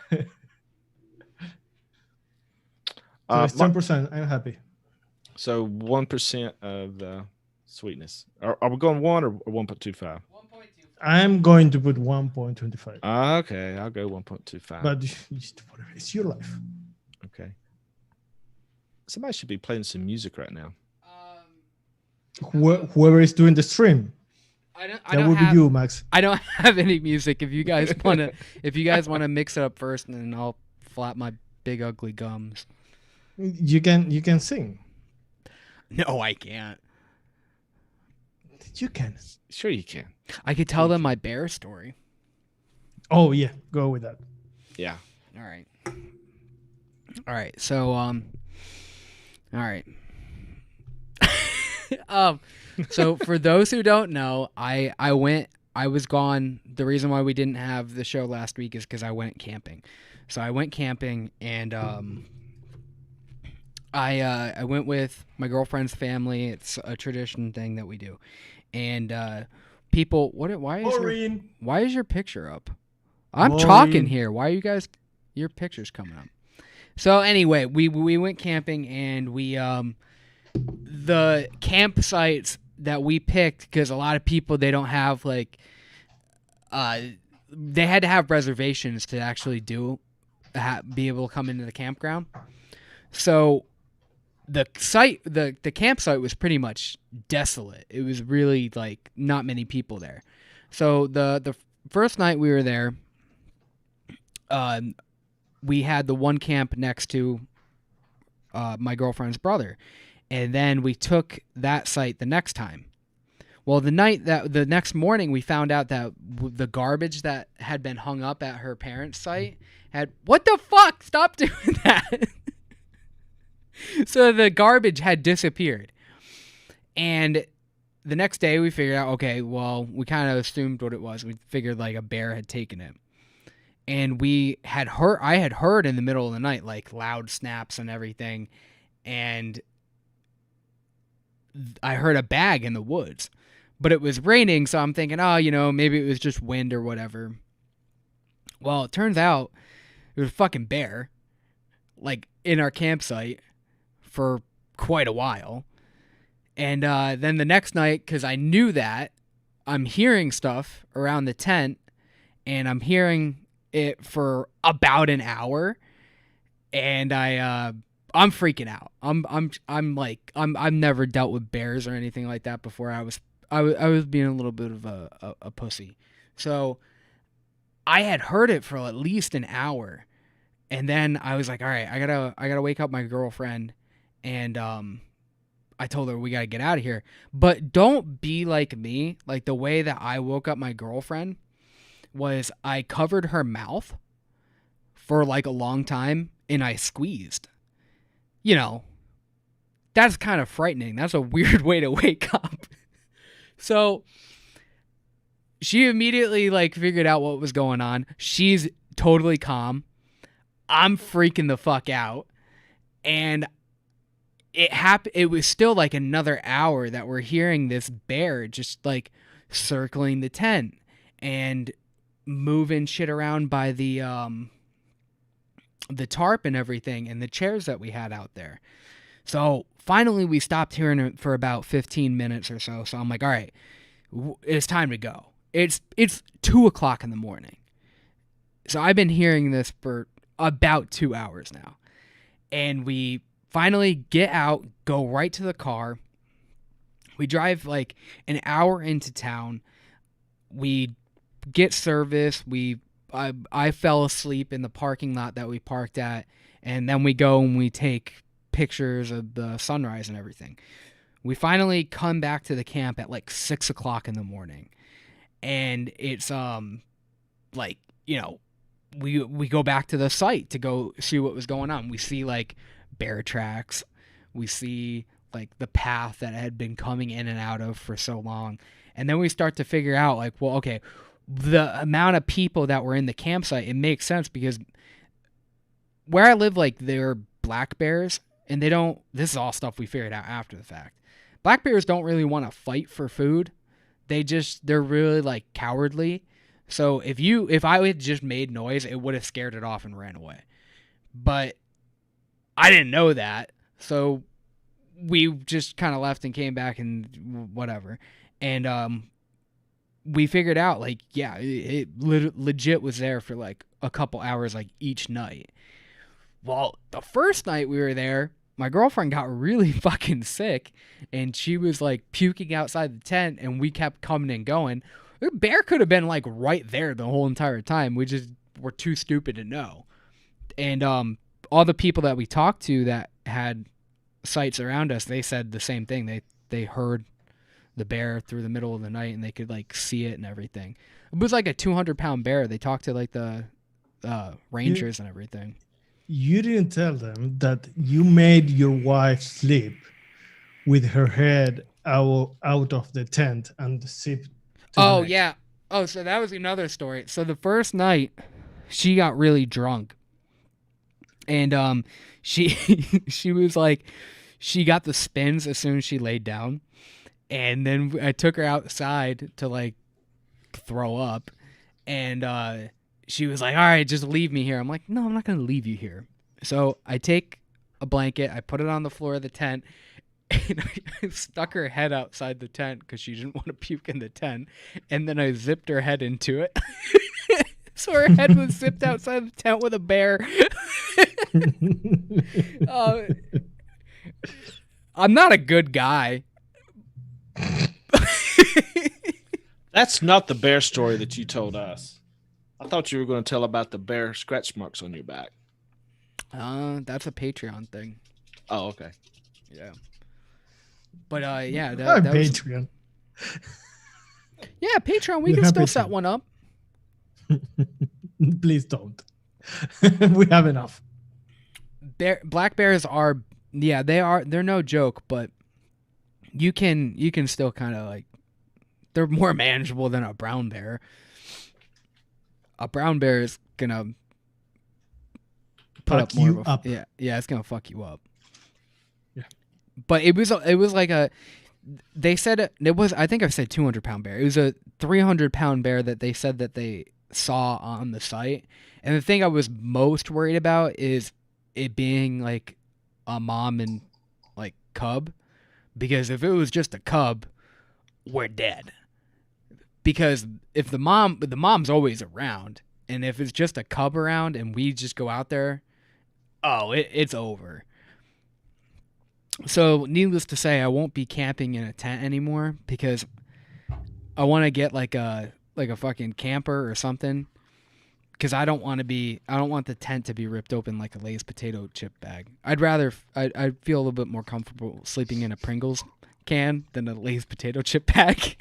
So it's 10%. I'm happy. So 1% of the sweetness. Are we going 1 or 1.25? I'm going to put 1.25. Okay, I'll go 1.25. But it's your life. Okay. Somebody should be playing some music right now. Whoever is doing the stream. That would be you, Max. I don't have any music. If you guys wanna mix it up first, and then I'll flap my big ugly gums. You can sing. No, I can't. You can. Sure you can. I could tell them my bear story. Oh yeah, go with that. Yeah. All right. So all right. So for those who don't know, I was gone. The reason why we didn't have the show last week is because I went camping. So I went camping, and I went with my girlfriend's family. It's a tradition thing that we do. And people, why is your picture up? I'm talking here. Why are you guys? Your picture's coming up. So anyway, we went camping, and we the campsites that we picked, because a lot of people, they don't have they had to have reservations to actually do be able to come into the campground. So the campsite was pretty much desolate. It was really like not many people there. So the first night we were there, we had the one camp next to my girlfriend's brother, and then we took that site the next time. Well, the next morning we found out that the garbage that had been hung up at her parents' site had, what the fuck? Stop doing that. So the garbage had disappeared. And the next day we figured out, okay, well, we kind of assumed what it was. We figured like a bear had taken it. And I had heard in the middle of the night, like loud snaps and everything. And I heard a bag in the woods. But it was raining, so I'm thinking, maybe it was just wind or whatever. Well, it turns out it was a fucking bear, like, in our campsite for quite a while. And then the next night, because I knew that, I'm hearing stuff around the tent, and I'm hearing it for about an hour, and I'm freaking out. I've never dealt with bears or anything like that before. I was being a little bit of a pussy. So I had heard it for at least an hour. And then I was like, all right, I gotta wake up my girlfriend. And I told her we gotta get out of here. But don't be like me. Like the way that I woke up my girlfriend was I covered her mouth for like a long time and I squeezed. That's kind of frightening. That's a weird way to wake up. So she immediately like figured out what was going on. She's totally calm. I'm freaking the fuck out. And it was still like another hour that we're hearing this bear just like circling the tent and moving shit around by the tarp and everything and the chairs that we had out there. So finally we stopped hearing it for about 15 minutes or so. So I'm like, all right, it's time to go. It's 2:00 in the morning. So I've been hearing this for about 2 hours now. And we finally get out, go right to the car. We drive like an hour into town. We get service. I fell asleep in the parking lot that we parked at. And then we go and we take pictures of the sunrise and everything. We finally come back to the camp at like 6:00 in the morning. And it's we go back to the site to go see what was going on. We see like bear tracks. We see like the path that had been coming in and out of for so long. And then we start to figure out like, well, okay, the amount of people that were in the campsite, it makes sense because where I live, like there are black bears and this is all stuff we figured out after the fact. Black bears don't really want to fight for food. They're really like cowardly. So if I had just made noise, it would have scared it off and ran away. But I didn't know that. So we just kind of left and came back and whatever. And we figured out like, yeah, it legit was there for like a couple hours like each night. Well, the first night we were there, my girlfriend got really fucking sick and she was like puking outside the tent and we kept coming and going. The bear could have been like right there the whole entire time. We just were too stupid to know. And all the people that we talked to that had sites around us, they said the same thing. They heard the bear through the middle of the night and they could like see it and everything. It was like a 200-pound bear. They talked to like the rangers and everything. You didn't tell them that you made your wife sleep with her head out of the tent and sip. Oh, yeah. Oh, so that was another story. So the first night, she got really drunk. And she was like, she got the spins as soon as she laid down. And then I took her outside to like throw up. And she was like, all right, just leave me here. I'm like, no, I'm not going to leave you here. So I take a blanket, I put it on the floor of the tent, and I stuck her head outside the tent because she didn't want to puke in the tent. And then I zipped her head into it. So her head was zipped outside the tent with a bear. I'm not a good guy. That's not the bear story that you told us. I thought you were going to tell about the bear scratch marks on your back. That's a Patreon thing. Oh, okay. Yeah. But yeah, that Patreon. Yeah, Patreon. We can still set one up. Please don't. We have enough. Black bears are, yeah, they're no joke, but you can still kind of like, they're more manageable than a brown bear. A brown bear is gonna put up more of a, yeah, it's gonna fuck you up. Yeah, but it was like they said it was, I think I've said 200-pound bear. It was a 300-pound bear that they said that they saw on the site. And the thing I was most worried about is it being like a mom and like cub, because if it was just a cub, we're dead. Because if the mom's always around, and if it's just a cub around and we just go out there, it's over. So needless to say, I won't be camping in a tent anymore, because I want to get like a fucking camper or something, because I don't want the tent to be ripped open like a Lay's potato chip bag. I'd feel a little bit more comfortable sleeping in a Pringles can than a Lay's potato chip bag.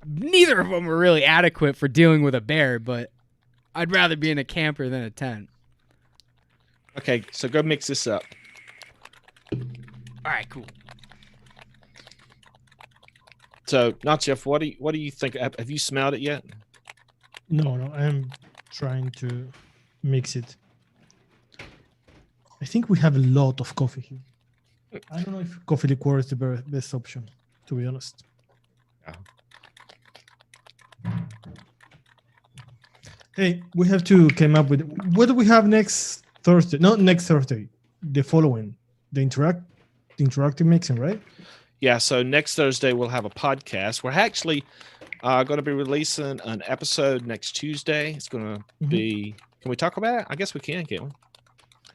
Neither of them are really adequate for dealing with a bear, but I'd rather be in a camper than a tent. Okay, so go mix this up. All right, cool. So, Jeff, what do you think? Have you smelled it yet? No, I'm trying to mix it. I think we have a lot of coffee here. I don't know if coffee liqueur is the best option, to be honest. Yeah. Hey, we have to come up with, what do we have next Thursday? Not next Thursday, the following, the interactive mixing, right? Yeah, so next Thursday we'll have a podcast. We're actually going to be releasing an episode next Tuesday. It's going to be, can we talk about it? I guess we can, can't we?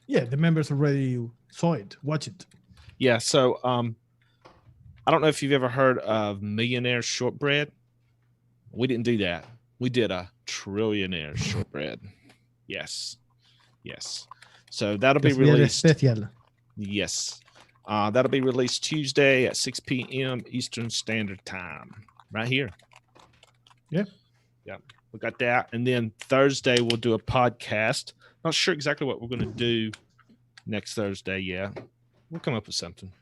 Yeah, the members already saw it. Watch it. Yeah, so I don't know if you've ever heard of Millionaire Shortbread. We didn't do that. We did a Trillionaire Shortbread. Yes. So that'll be released. Special. Yes. That'll be released Tuesday at 6 p.m. Eastern Standard Time. Right here. Yeah. We got that. And then Thursday we'll do a podcast. Not sure exactly what we're going to do next Thursday. Yeah. We'll come up with something.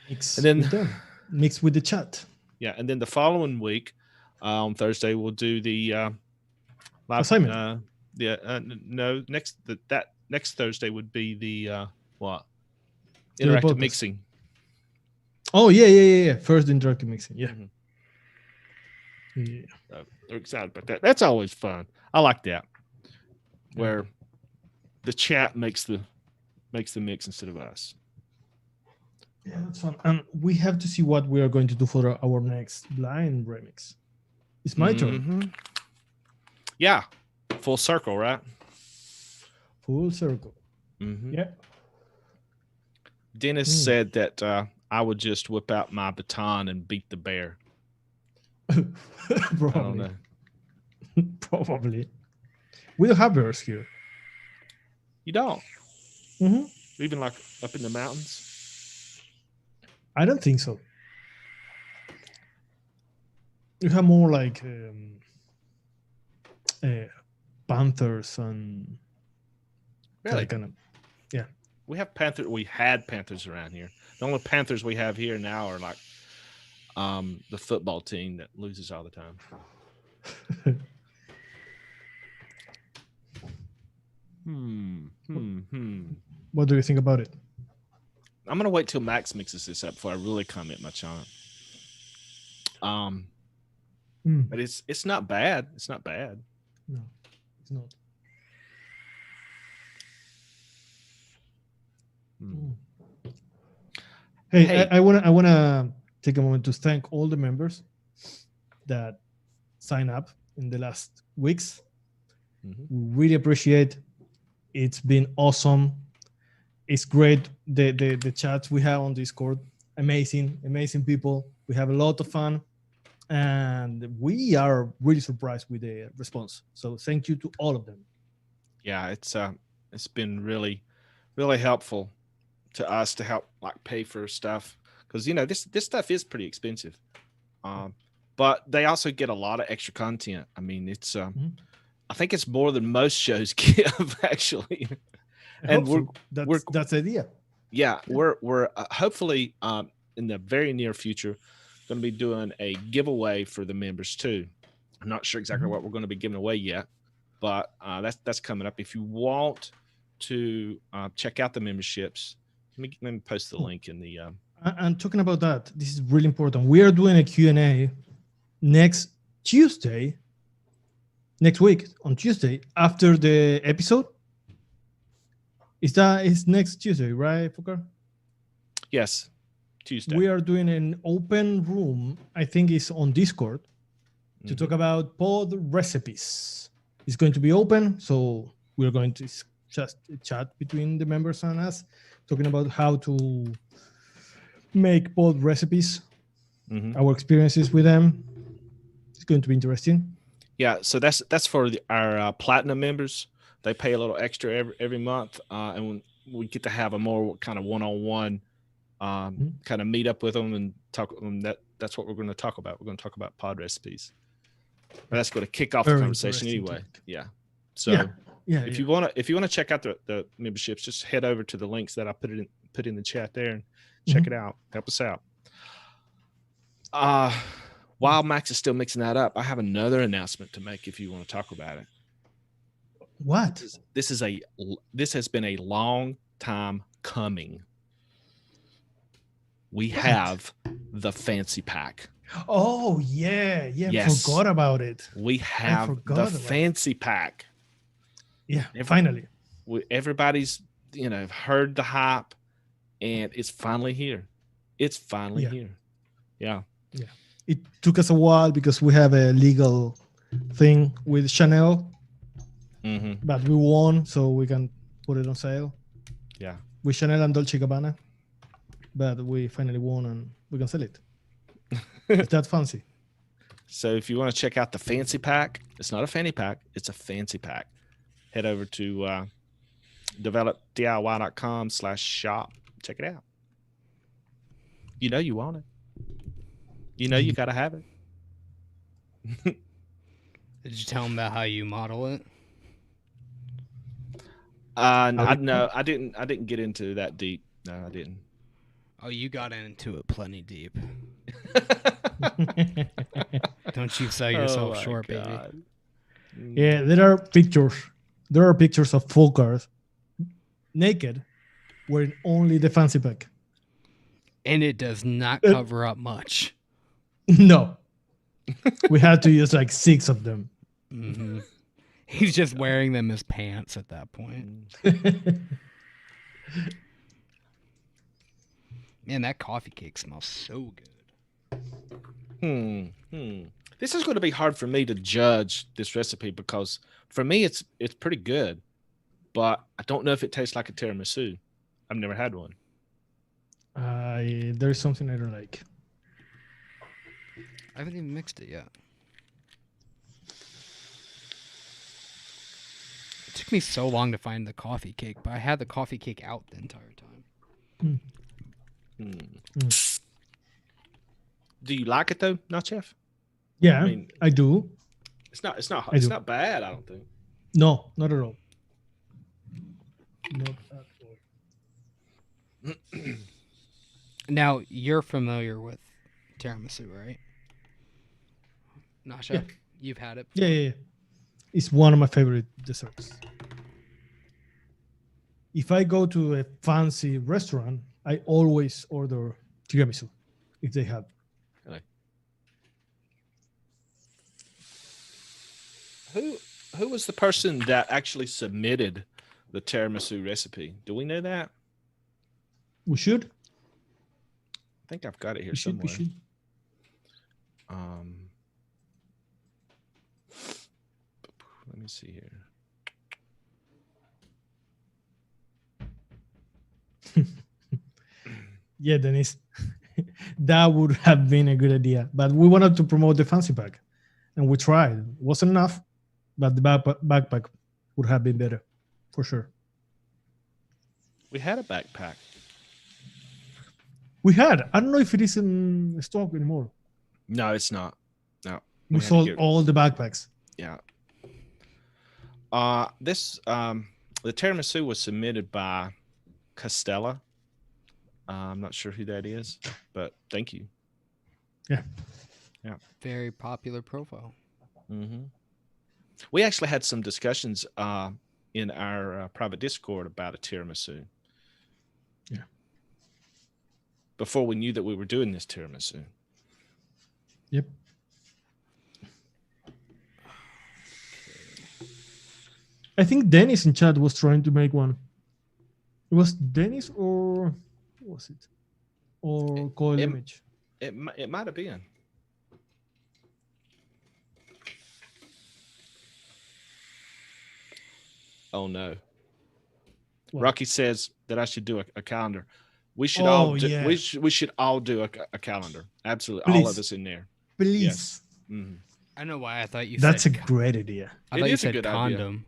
Mix with the chat. Yeah. And then the following week, on Thursday, we'll do the live assignment. Next Thursday would be the what? The interactive mixing. Oh yeah. First interactive mixing. Yeah. Yeah. They're excited about that. That's always fun. I like that. Where the chat makes the mix instead of us. Yeah, that's fun. And we have to see what we are going to do for our next blind remix. It's my turn. Yeah. Full circle, right? Full circle. Yeah. Dennis said that I would just whip out my baton and beat the bear. Probably. I don't know. Probably. We don't have bears here. You don't? Even like up in the mountains? I don't think so. You have more like panthers and really? kind of, yeah. We have panthers. We had panthers around here. The only panthers we have here now are like the football team that loses all the time. What do you think about it? I'm gonna wait till Max mixes this up before I really comment much on it. But it's not bad. It's not bad. No, it's not. Hey, I wanna take a moment to thank all the members that sign up in the last weeks. We really appreciate. It's been awesome. It's great. The chats we have on Discord, amazing people. We have a lot of fun, and we are really surprised with the response. So thank you to all of them. Yeah, it's been really helpful to us to help like pay for stuff, because this stuff is pretty expensive. But they also get a lot of extra content. I mean, it's I think it's more than most shows give, actually. And that's the idea. Yeah, we're hopefully in the very near future going to be doing a giveaway for the members too. I'm not sure exactly what we're going to be giving away yet, but that's coming up. If you want to check out the memberships, let me post the link in the. And talking about that, this is really important. We are doing a Q&A next Tuesday. Next week on Tuesday after the episode. Is next Tuesday, right, Folkart? Yes, Tuesday. We are doing an open room. I think it's on Discord to talk about pod recipes. It's going to be open, so we're going to just chat between the members and us, talking about how to make pod recipes, our experiences with them. It's going to be interesting. Yeah, so that's for our platinum members. They pay a little extra every month, and we get to have a more kind of one-on-one kind of meet up with them and talk. That's what we're going to talk about. We're going to talk about pod recipes. But that's going to kick off the conversation anyway. Yeah. So if you want to check out the memberships, just head over to the links that I put in the chat there and check it out. Help us out. While Max is still mixing that up, I have another announcement to make if you want to talk about it. What? This has been a long time coming. We have the fancy pack. Oh, yeah. Yes. Forgot about it. We have the fancy pack. Yeah, finally. Everybody's, heard the hype, and it's finally here. It's finally here. Yeah. Yeah. It took us a while because we have a legal thing with Chanel, but we won, so we can put it on sale. Yeah. With Chanel and Dolce & Gabbana, but we finally won and we can sell it. It's that fancy. So if you want to check out the fancy pack, it's not a fanny pack, it's a fancy pack. Head over to developdiy.com/shop. Check it out. You want it. You got to have it. Did you tell them about how you model it? No, I didn't get into that deep. No, I didn't. Oh, you got into it plenty deep. Don't you sell yourself short, God. baby. Yeah, there are pictures. There are pictures of Folkart naked wearing only the fancy pack. And it does not cover up much. No. We had to use like 6 of them. Mm-hmm. He's just wearing them as pants at that point. Man, that coffee cake smells so good. This is going to be hard for me to judge this recipe because for me it's pretty good, but I don't know if it tastes like a tiramisu. I've never had one. There's something I don't like. I haven't even mixed it yet. It took me so long to find the coffee cake, but I had the coffee cake out the entire time. Do you like it though, not Chef? Yeah, I do. It's not bad, I don't think. No, not at all. Not at all. Now, you're familiar with tiramisu, right? Nasha, you've had it before? Yeah. It's one of my favorite desserts. If I go to a fancy restaurant, I always order tiramisu if they have. Who was the person that actually submitted the tiramisu recipe? Do we know that? We should. I think I've got it here somewhere. We should. me see here. Yeah, Dennis, that would have been a good idea. But we wanted to promote the fancy pack, and we tried. It wasn't enough, but the backpack would have been better, for sure. We had a backpack. We had. I don't know if it is in stock anymore. No, it's not. No, we sold all the backpacks. Yeah. The tiramisu was submitted by Costella. I'm not sure who that is, but thank you. Yeah. Yeah. Very popular profile. Mm-hmm. We actually had some discussions in our private Discord about a tiramisu. Yeah. Before we knew that we were doing this tiramisu. Yep. I think Dennis in chat was trying to make one. It was Dennis or what was it? Or Coil Image? It might have been. Oh no. What? Rocky says that I should do a calendar. We should all do, yeah. we should all do a calendar. Absolutely. Please. All of us in there. Please. Yes. Mm-hmm. I know why I thought you That's said a great idea. I thought you said condom.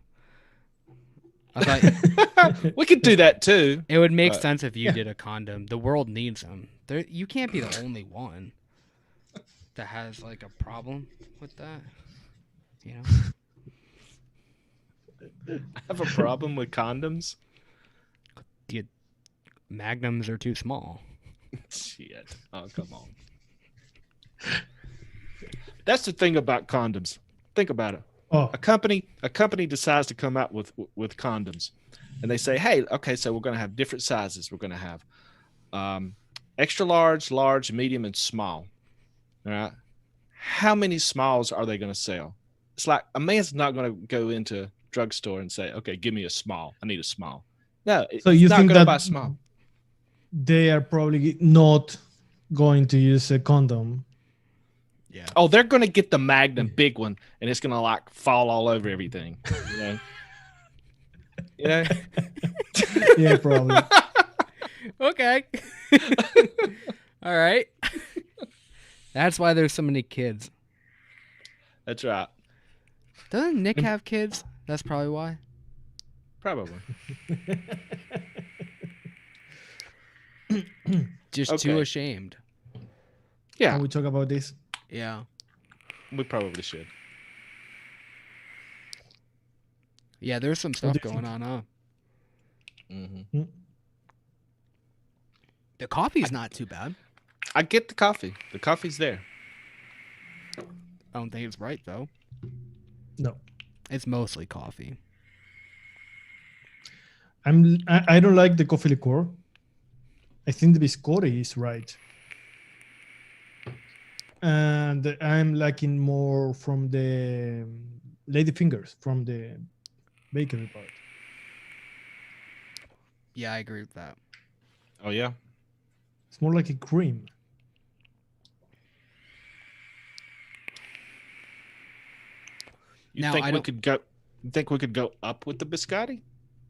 I thought we could do that too. It would make sense if you did a condom. The world needs them. You can't be the only one that has like a problem with that. You know? I have a problem with condoms. Magnums are too small. Shit. Oh, come on. That's the thing about condoms. Think about it. Oh. A company decides to come out with condoms, and they say, "Hey, okay, so we're going to have different sizes. We're going to have extra large, large, medium, and small." All right. How many smalls are they going to sell? It's like a man's not going to go into a drugstore and say, "Okay, give me a small. I need a small." No, so you think that buy small. They are probably not going to use a condom. Yeah. Oh, they're going to get the Magnum big one, and it's going to like fall all over everything. You know? You know? Yeah, probably. Okay. All right. That's why there's so many kids. That's right. Doesn't Nick have kids? That's probably why. Probably. Just too ashamed. Yeah. Can we talk about this? Yeah. We probably should. Yeah, there's some stuff going on, huh? Mm-hmm. The coffee's not too bad. I get the coffee. The coffee's there. I don't think it's right, though. No. It's mostly coffee. I don't like the coffee liqueur. I think the biscotti is right. And I'm liking more from the lady fingers, from the bakery part. Yeah, I agree with that. Oh, yeah? It's more like a cream. You think we could go up with the biscotti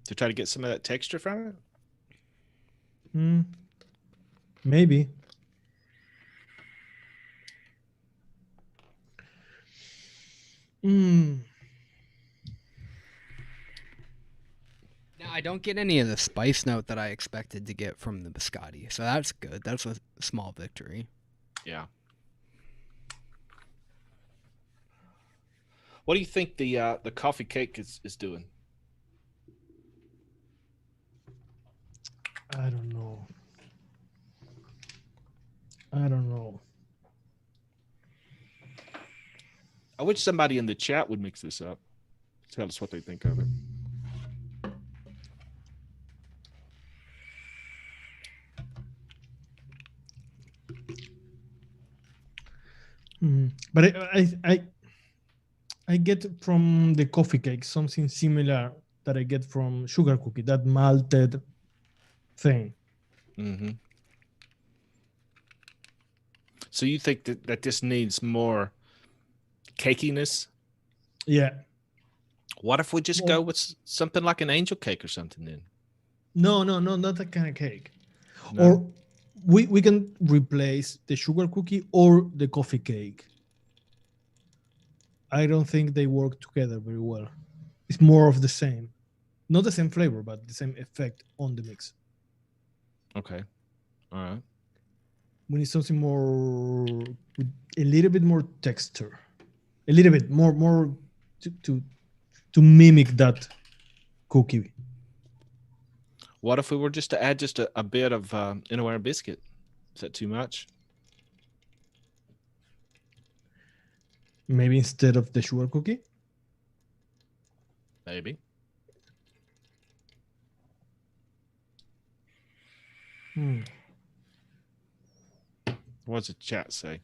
to try to get some of that texture from it? Maybe. Now, I don't get any of the spice note that I expected to get from the biscotti, so that's good. That's a small victory. Yeah. What do you think the coffee cake is doing? I don't know. I wish somebody in the chat would mix this up. Tell us what they think of it. But I get from the coffee cake something similar that I get from sugar cookie, that malted thing. Mm-hmm. So you think that this needs more cakiness? Yeah. What if we just go with something like an angel cake or something then? No, not that kind of cake. No. Or we can replace the sugar cookie or the coffee cake. I don't think they work together very well. It's more of the same. Not the same flavor, but the same effect on the mix. Okay. All right. We need something more, with a little bit more texture, a little bit more to mimic that cookie. What if we were just to add just a bit of Inaware biscuit? Is that too much? Maybe instead of the sugar cookie? Maybe. What's the chat say?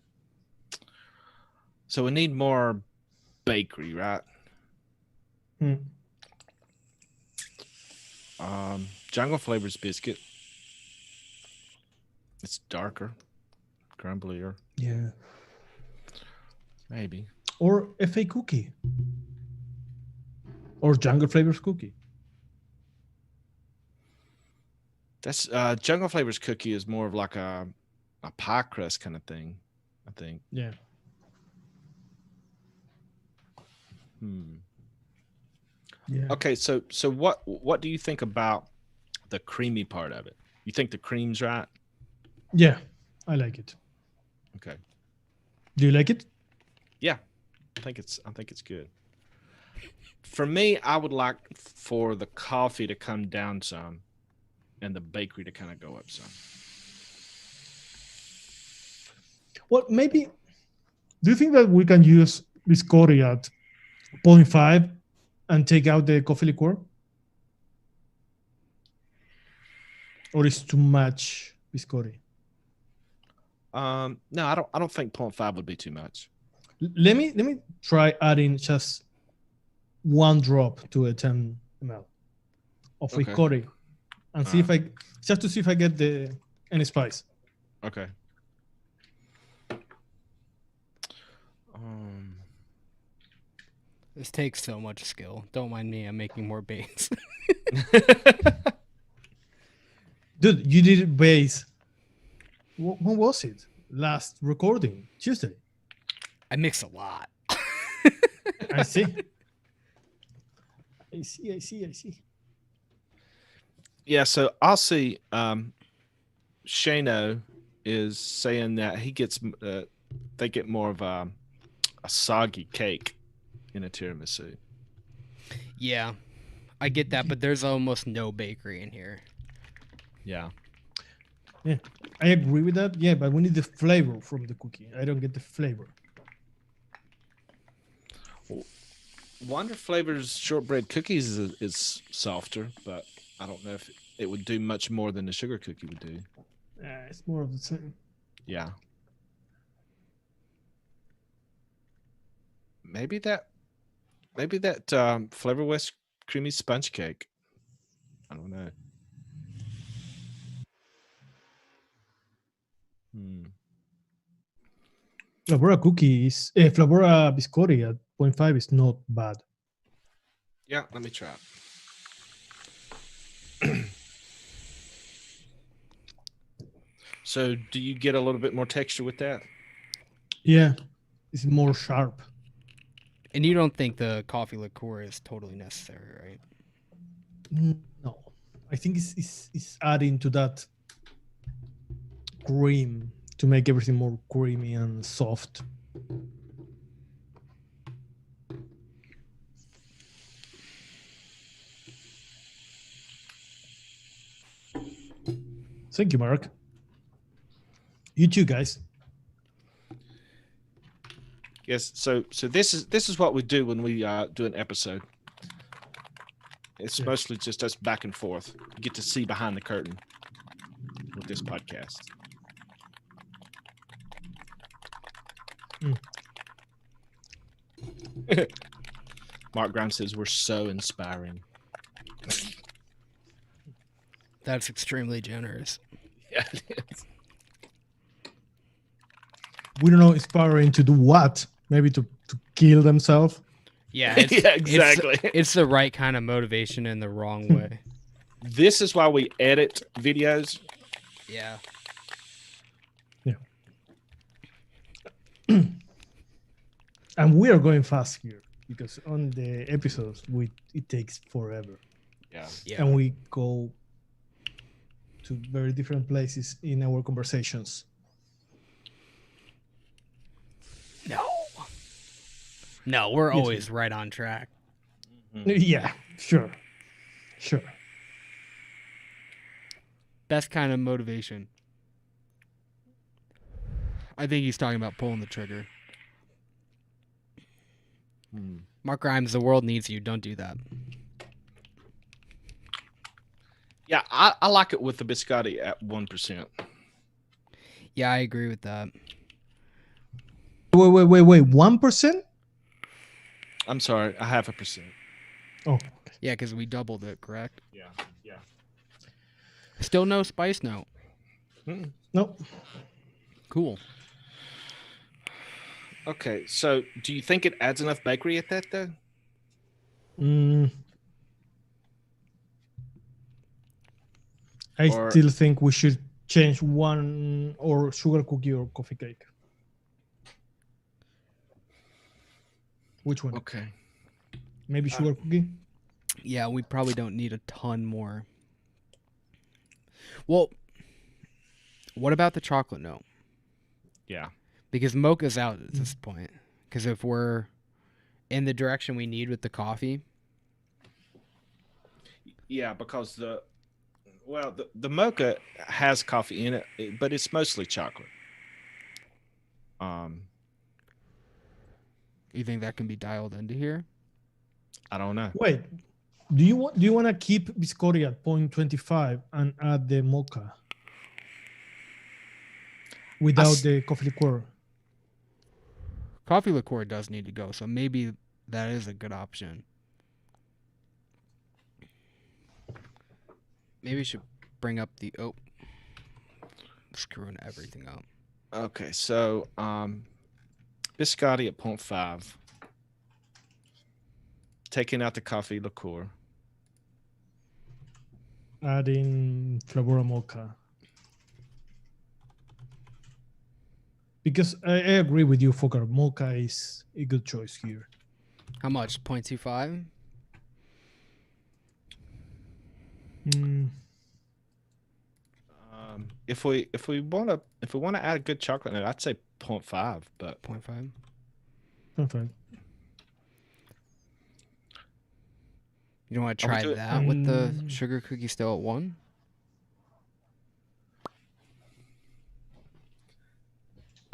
So we need more bakery, right? Jungle Flavors biscuit. It's darker, crumblier. Yeah. Maybe. Or FA cookie. Or Jungle Flavors cookie. That's Jungle Flavors cookie is more of like a pie crust kind of thing, I think. Yeah. Yeah. Okay, so what do you think about the creamy part of it? You think the cream's right? Yeah, I like it. Okay. Do you like it? Yeah, I think it's good. For me, I would like for the coffee to come down some, and the bakery to kind of go up some. Well, maybe. Do you think that we can use biscotti at 0.5 and take out the coffee liqueur? Or is too much biscotti? No, I don't think 0.5 would be too much. Let me try adding just one drop to a 10 ml of biscotti and see if I get any spice. Okay. This takes so much skill. Don't mind me. I'm making more base. Dude, you did base. When was it? Last recording, Tuesday. I mix a lot. I see. I see. Yeah, so I'll see. Shano is saying that he gets they get more of a soggy cake in a tiramisu. Yeah, I get that, but there's almost no bakery in here. Yeah. Yeah, I agree with that. Yeah, but we need the flavor from the cookie. I don't get the flavor. Wonder Flavors shortbread cookies is softer, but I don't know if it would do much more than the sugar cookie would do. It's more of the same. Yeah. Maybe that Flavor West creamy sponge cake. I don't know. Flavora cookie is Flavora biscotti at 0.5 is not bad. Yeah, let me try it. So do you get a little bit more texture with that? Yeah, it's more sharp. And you don't think the coffee liqueur is totally necessary, right? No, I think it's adding to that cream to make everything more creamy and soft. Thank you, Mark. You too, guys. Yes. So this is what we do when we do an episode. It's mostly just us back and forth. You get to see behind the curtain with this podcast. Mark Grimes says we're so inspiring. That's extremely generous. Yeah, it is. We don't know inspiring to do what? Maybe to kill themselves. Yeah, exactly. It's the right kind of motivation in the wrong way. This is why we edit videos. Yeah. Yeah. And we are going fast here because on the episodes it takes forever. Yeah. And we go to very different places in our conversations. No, we're always right on track. Yeah, sure. Best kind of motivation. I think he's talking about pulling the trigger. Mark Grimes, the world needs you. Don't do that. Yeah, I like it with the biscotti at 1%. Yeah, I agree with that. Wait. 1%? I'm sorry, 0.5%. Oh. Yeah, because we doubled it, correct? Yeah. Still no spice note. No. Cool. Okay, so do you think it adds enough bakery at that, though? I still think we should change one or sugar cookie or coffee cake. Which one? Okay. Maybe sugar cookie? Yeah, we probably don't need a ton more. Well, what about the chocolate note? Yeah. Because mocha's out at this point. Because if we're in the direction we need with the coffee. Yeah, because the mocha has coffee in it, but it's mostly chocolate. You think that can be dialed into here? I don't know. Wait, do you want to keep biscotti at 0.25 and add the mocha without the coffee liqueur? Coffee liqueur does need to go, so maybe that is a good option. Maybe we should bring up the screwing everything up. Okay, so biscotti at 0.5. Taking out the coffee liqueur. Adding Flavora mocha. Because I agree with you, Folkart. Mocha is a good choice here. How much? 0.25? If we want to add a good chocolate note, I'd say 0.5, but 0.5. Okay. You don't want to try that with the sugar cookie still at 1?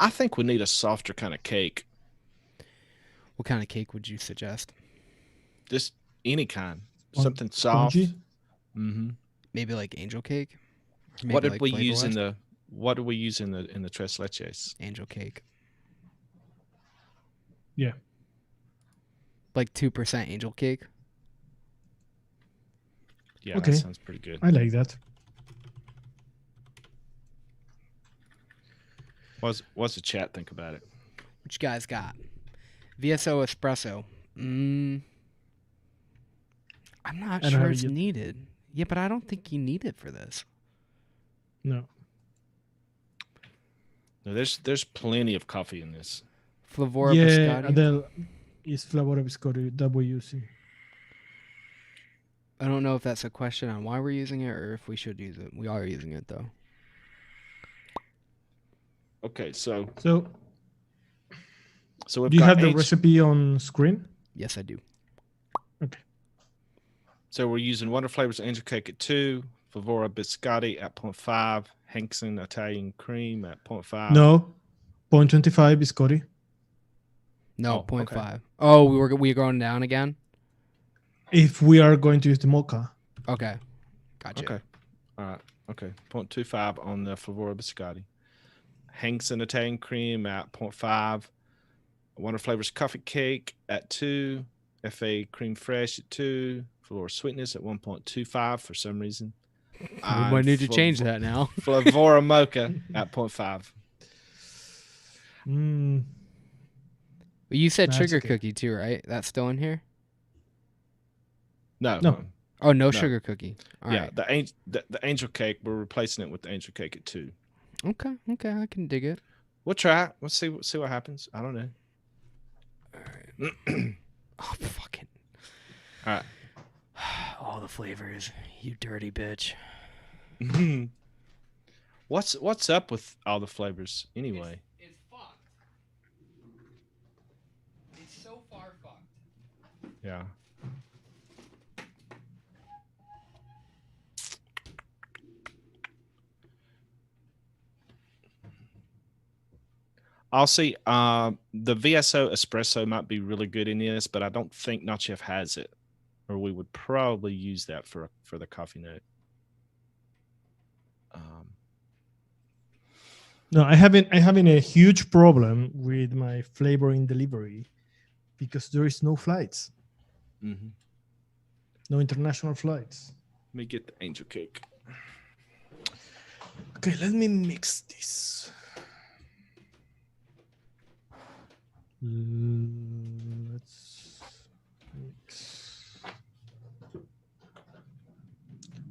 I think we need a softer kind of cake. What kind of cake would you suggest? Just any kind. Something soft. Mm-hmm. Maybe like angel cake? What did we use in the tres leches? Angel cake. Yeah. Like 2% angel cake? Yeah, okay. That sounds pretty good. I like that. What's the chat think about it? What you guys got? VSO espresso. I'm not sure it's needed. Yeah, but I don't think you need it for this. No. No, there's plenty of coffee in this. Flavora biscotti. Adele is Flavora biscotti WC. I don't know if that's a question on why we're using it or if we should use it. We are using it though. Okay, so do you have the recipe on screen? Yes, I do. Okay. So we're using Wonder Flavors Angel Cake at 2, Flavora Biscotti at 0.5, Hankson Italian Cream at 0.5. No, 0.25 biscotti. No, 0.5. Okay. Oh, we're going down again? If we are going to use the mocha. Okay. Gotcha. Okay. All right. Okay. 0.25 on the Flavora Biscotti. Hankson Italian Cream at 0.5. Wonder Flavors Coffee Cake at 2. FA Cream Fresh at 2. Flavora Sweetness at 1.25 for some reason. We might need to change that now. Flavora Mocha at 0.5. Well, you said That's sugar okay. cookie too, right? That's still in here? No. Oh, no sugar cookie. All yeah, right. the angel cake, we're replacing it with the angel cake at 2. Okay, I can dig it. We'll try it. Let's see what happens. I don't know. All right. Oh, fucking. All right. All the flavors, you dirty bitch. What's up with all the flavors anyway? It's fucked. It's so far fucked. Yeah. I'll see. The VSO espresso might be really good in this, but I don't think Not Chef has it, or we would probably use that for the coffee note. No, I having a huge problem with my flavoring delivery because there is no flights. Mm-hmm. No international flights. Let me get the angel cake. Okay, let me mix this. Let's mix.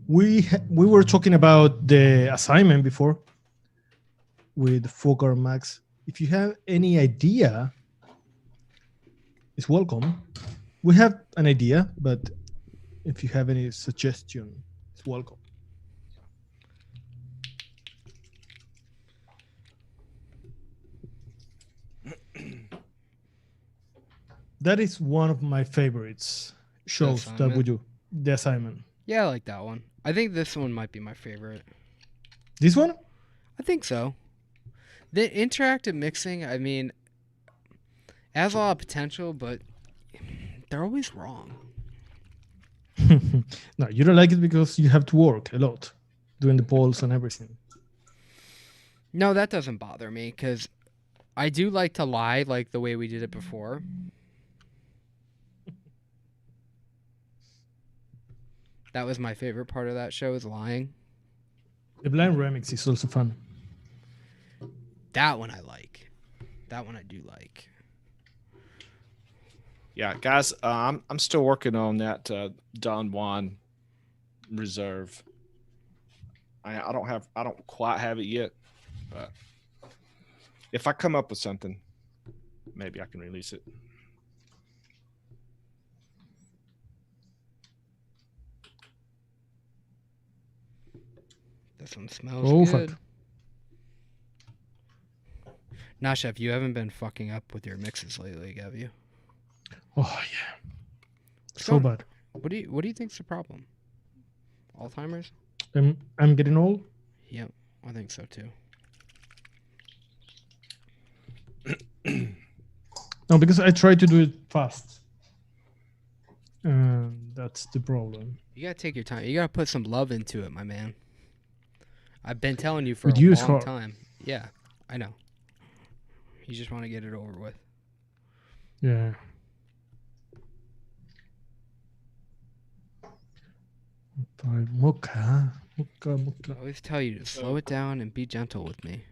We were talking about the assignment before with Folkart Max. If you have any idea, it's welcome. We have an idea, but if you have any suggestion, it's welcome. That is one of my favorites shows that we do. The assignment. Yeah, I like that one. I think this one might be my favorite. This one? I think so. The interactive mixing, I mean, has a lot of potential, but they're always wrong. No, you don't like it because you have to work a lot doing the polls and everything. No, that doesn't bother me because I do like to lie like the way we did it before. That was my favorite part of that show, is lying. The blind remix is also fun. That one I like. That one I do like. Yeah, guys, I'm still working on that Don Juan reserve. I don't quite have it yet, but if I come up with something, maybe I can release it. This one smells good. Fuck. Nah, Chef, you haven't been fucking up with your mixes lately, have you? Oh yeah, so bad. What do you think's the problem? Alzheimer's? I'm getting old. Yep, I think so too. No, because I try to do it fast, and that's the problem. You gotta take your time. You gotta put some love into it, my man. I've been telling you for a long time. Yeah, I know. You just want to get it over with. Yeah. Mocha. I always tell you to slow it down and be gentle with me.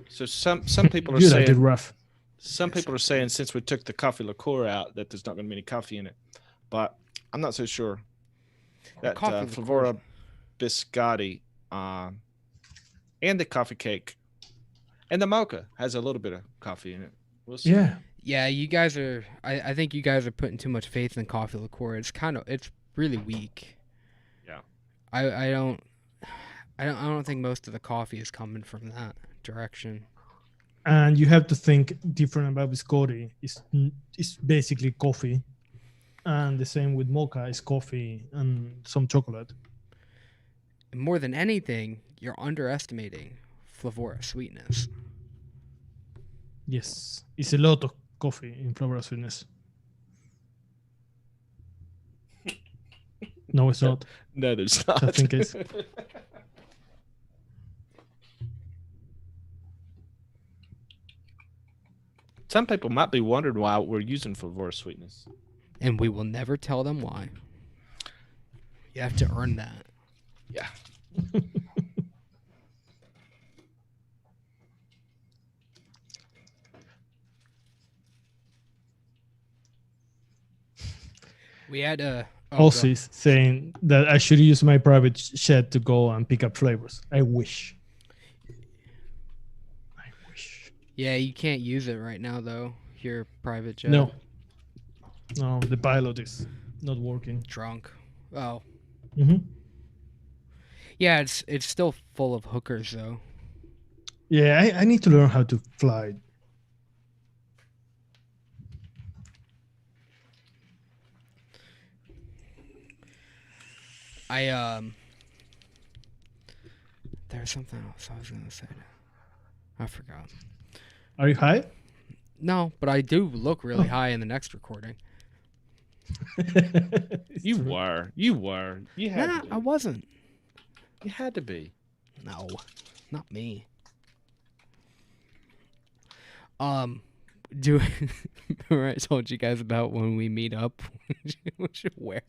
So some people are Good, saying I did rough. Some people are saying since we took the coffee liqueur out that there's not going to be any coffee in it, but I'm not so sure. That Flavora biscotti and the coffee cake and the mocha has a little bit of coffee in it. We'll see. Yeah, you guys are. I think you guys are putting too much faith in coffee liqueur. It's really weak. Yeah. I don't think most of the coffee is coming from that direction. And you have to think different about biscotti. It's basically coffee, and the same with mocha is coffee and some chocolate. And more than anything, you're underestimating Flavora sweetness. Yes, it's a lot of coffee in Flavora sweetness. No, it's not. No, there's not. Just in case. Some people might be wondering why we're using Flavora sweetness. And we will never tell them why. You have to earn that. Yeah. We had also is saying that I should use my private shed to go and pick up flavors. I wish. Yeah, you can't use it right now though. Your private jet. No, the pilot is not working. Drunk. Oh. Mm-hmm. Yeah, it's still full of hookers though. Yeah, I need to learn how to fly. There's something else I was gonna say. I forgot. Are you high? No, but I do look really high in the next recording. You were. You had to be. I wasn't. You had to be. No, not me. Remember I told you guys about when we meet up? What should wear?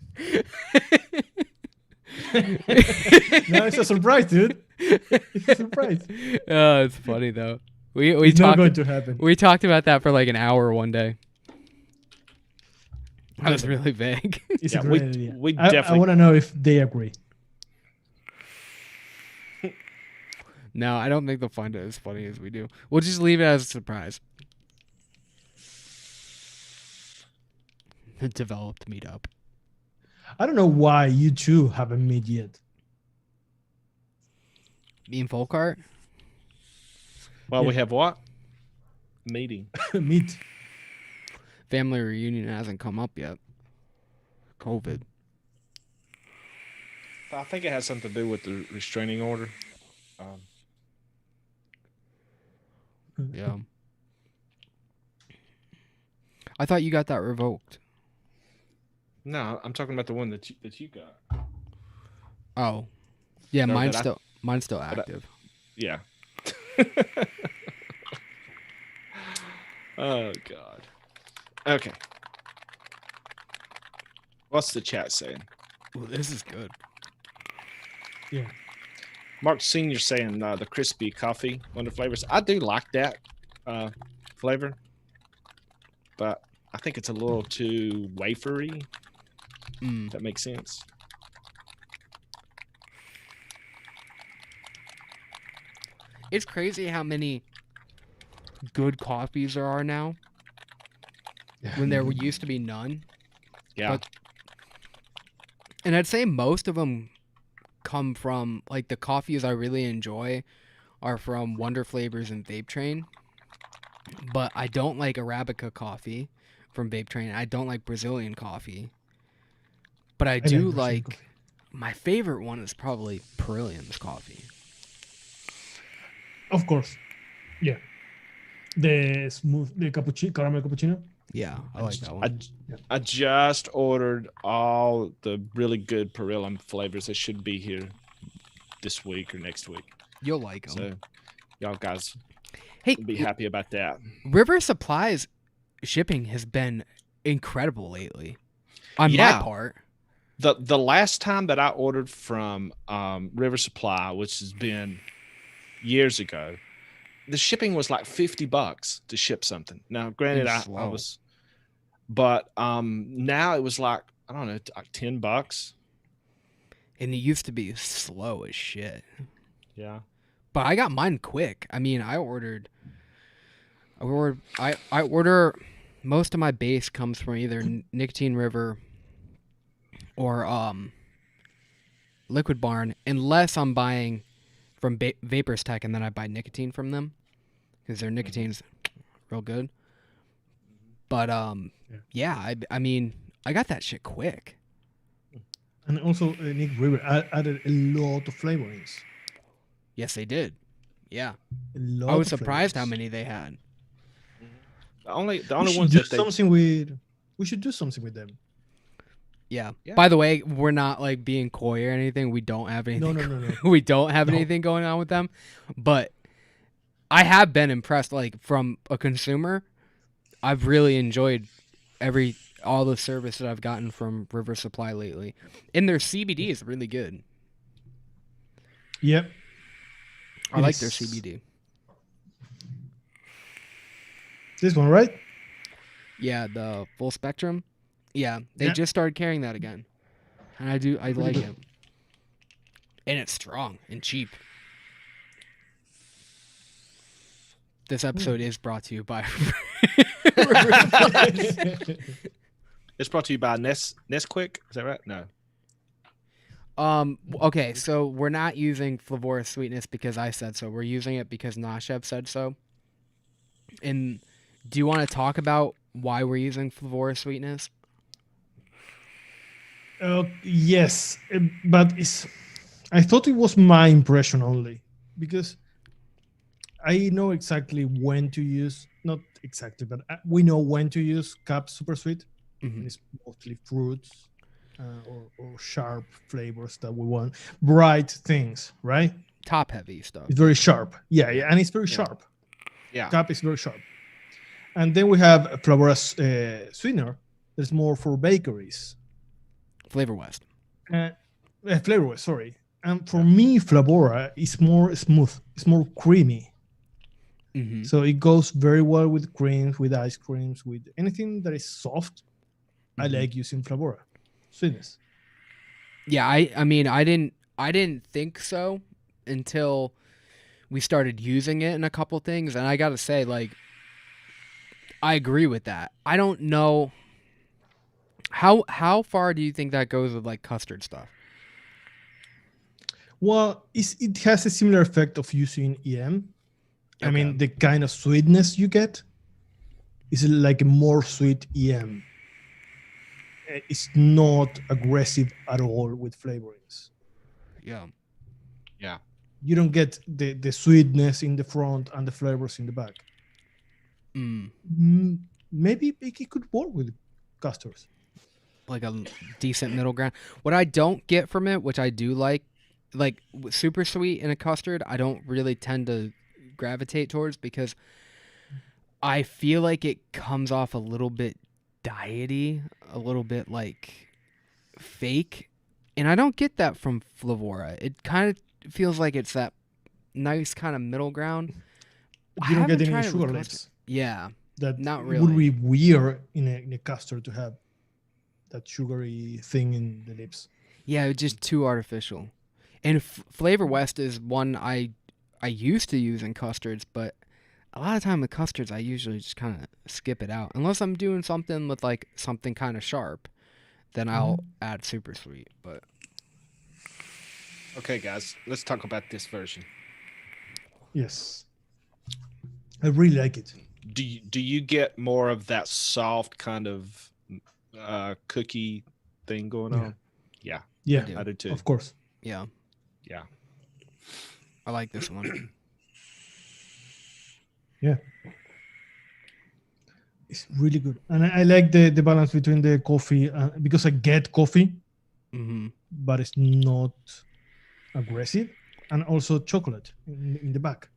No, it's a surprise, dude. It's a surprise. Oh, it's funny though. We it's talked, not going to happen. We talked about that for like an hour one day. That was really vague. It's a great idea. We definitely. I want to know if they agree. No, I don't think they'll find it as funny as we do. We'll just leave it as a surprise. The developed meetup. I don't know why you two haven't met yet. Me and Folkart? Well, Yeah. we have what? Meeting. Meet. Family reunion hasn't come up yet. COVID. I think it has something to do with the restraining order. Yeah. I thought you got that revoked. No, I'm talking about the one that you got. Oh. Yeah, No, mine's still active. Yeah. Oh God. Okay. What's the chat saying? Well, this is good. Yeah. Mark Senior saying the crispy coffee, one of the flavors. I do like that flavor, but I think it's a little too wafery. If that makes sense. It's crazy how many good coffees there are now. When there used to be none. Yeah. And I'd say most of them come from, like, the coffees I really enjoy are from Wonder Flavors and Vape Train. But I don't like Arabica coffee from Vape Train. I don't like Brazilian coffee. But I do like my favorite one is probably Perillian's coffee. Of course. Yeah. The caramel cappuccino. Yeah, I like that one. I just ordered all the really good Perillian flavors. They should be here this week or next week. You'll like them. So y'all guys will be happy about that. River Supply's shipping has been incredible lately. On my part. The last time that I ordered from River Supply, which has been years ago, the shipping was like $50 to ship something. Now, granted, I was, but now it was like, I don't know, like $10. And it used to be slow as shit. Yeah. But I got mine quick. I mean, I order most of my base comes from either Nicotine River or Liquid Barn, unless I'm buying from Vapors Tech, and then I buy nicotine from them because their nicotine's real good. But yeah, I mean, I got that shit quick. And also, Nick River added a lot of flavorings. Yes, they did. Yeah, I was surprised how many they had. The only we ones should that we should do something with them. Yeah. By the way, we're not like being coy or anything. We don't have anything. No. We don't have anything going on with them. But I have been impressed. Like from a consumer, I've really enjoyed all the service that I've gotten from River Supply lately. And their CBD is really good. Yep. I like their CBD. This one, right? Yeah, the full spectrum. Yeah, they just started carrying that again, and I like it, and it's strong and cheap. This episode is brought to you by. It's brought to you by Nesquik. Is that right? No. Okay, so we're not using Flavora sweetness because I said so. We're using it because Nashev said so. And do you want to talk about why we're using Flavora sweetness? Yes, but I thought it was my impression only, because I know exactly when to use, not exactly, but we know when to use Cap Super Sweet. Mm-hmm. It's mostly fruits or sharp flavors that we want. Bright things, right? Top heavy stuff. It's very sharp. Yeah, and it's very sharp. Yeah. Cap is very sharp. And then we have a Flavora sweetener that's more for bakeries. Flavor West. Flavor West, sorry. And for me, Flavora is more smooth. It's more creamy. Mm-hmm. So it goes very well with creams, with ice creams, with anything that is soft. Mm-hmm. I like using Flavora sweetness. Yeah, I mean, I didn't think so until we started using it in a couple things, and I got to say, like, I agree with that. I don't know how far do you think that goes with like custard stuff? Well, it has a similar effect of using EM. Okay. I mean, the kind of sweetness you get is like a more sweet EM. It's not aggressive at all with flavorings. Yeah. Yeah. You don't get the sweetness in the front and the flavors in the back. Maybe it could work with custards. Like a decent middle ground. What I don't get from it, which I do like super sweet in a custard, I don't really tend to gravitate towards because I feel like it comes off a little bit diety, a little bit like fake, and I don't get that from Flavora. It kind of feels like it's that nice kind of middle ground. You don't get any sugar lips. Yeah, that not really. It would be weird in a custard to have that sugary thing in the lips. Yeah, it's just too artificial. And Flavor West is one I used to use in custards, but a lot of time with custards, I usually just kind of skip it out. Unless I'm doing something with like something kind of sharp, then I'll add super sweet. But okay, guys, let's talk about this version. Yes, I really like it. Do you get more of that soft kind of cookie thing going on? Yeah, I do too. Of course. Yeah. I like this one. Yeah, it's really good, and I like the balance between the coffee because I get coffee, but it's not aggressive, and also chocolate in the back.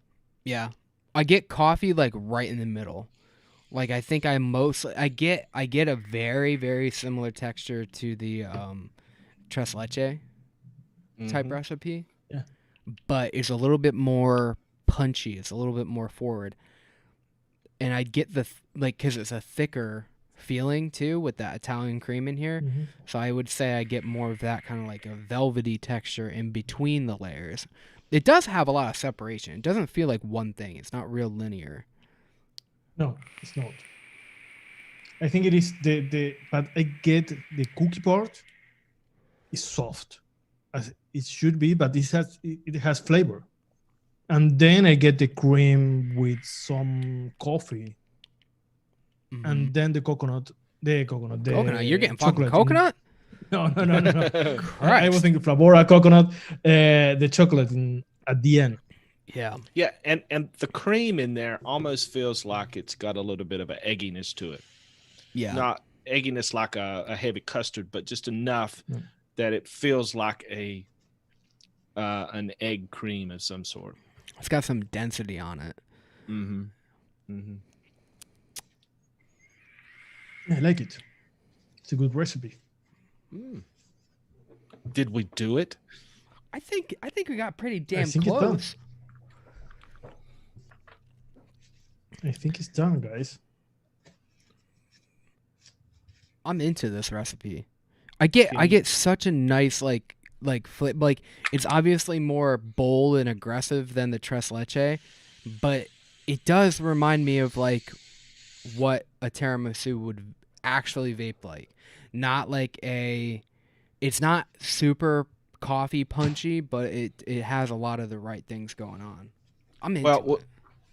Yeah, I get coffee like right in the middle. Like I think I get a very, very similar texture to the tres leche type recipe. Yeah, but it's a little bit more punchy. It's a little bit more forward. And I get because it's a thicker feeling too with that Italian cream in here. So I would say I get more of that kind of like a velvety texture in between the layers. It does have a lot of separation. It doesn't feel like one thing. It's not real linear. No, it's not. I think it is but I get the cookie part is soft as it should be, but it has flavor. And then I get the cream with some coffee. And then the coconut. Coconut? You're getting fucking coconut? No. I was thinking Flavora, coconut, the chocolate at the end. Yeah. Yeah, and the cream in there almost feels like it's got a little bit of an egginess to it. Yeah. Not egginess like a heavy custard, but just enough that it feels like an egg cream of some sort. It's got some density on it. I like it. It's a good recipe. Did we do it? I think we got pretty damn close. I think it's done, guys. I'm into this recipe. I get such a nice like it's obviously more bold and aggressive than the tres leche, but it does remind me of like what a tiramisu would actually vape like. Not like it's not super coffee punchy, but it has a lot of the right things going on. I'm into it.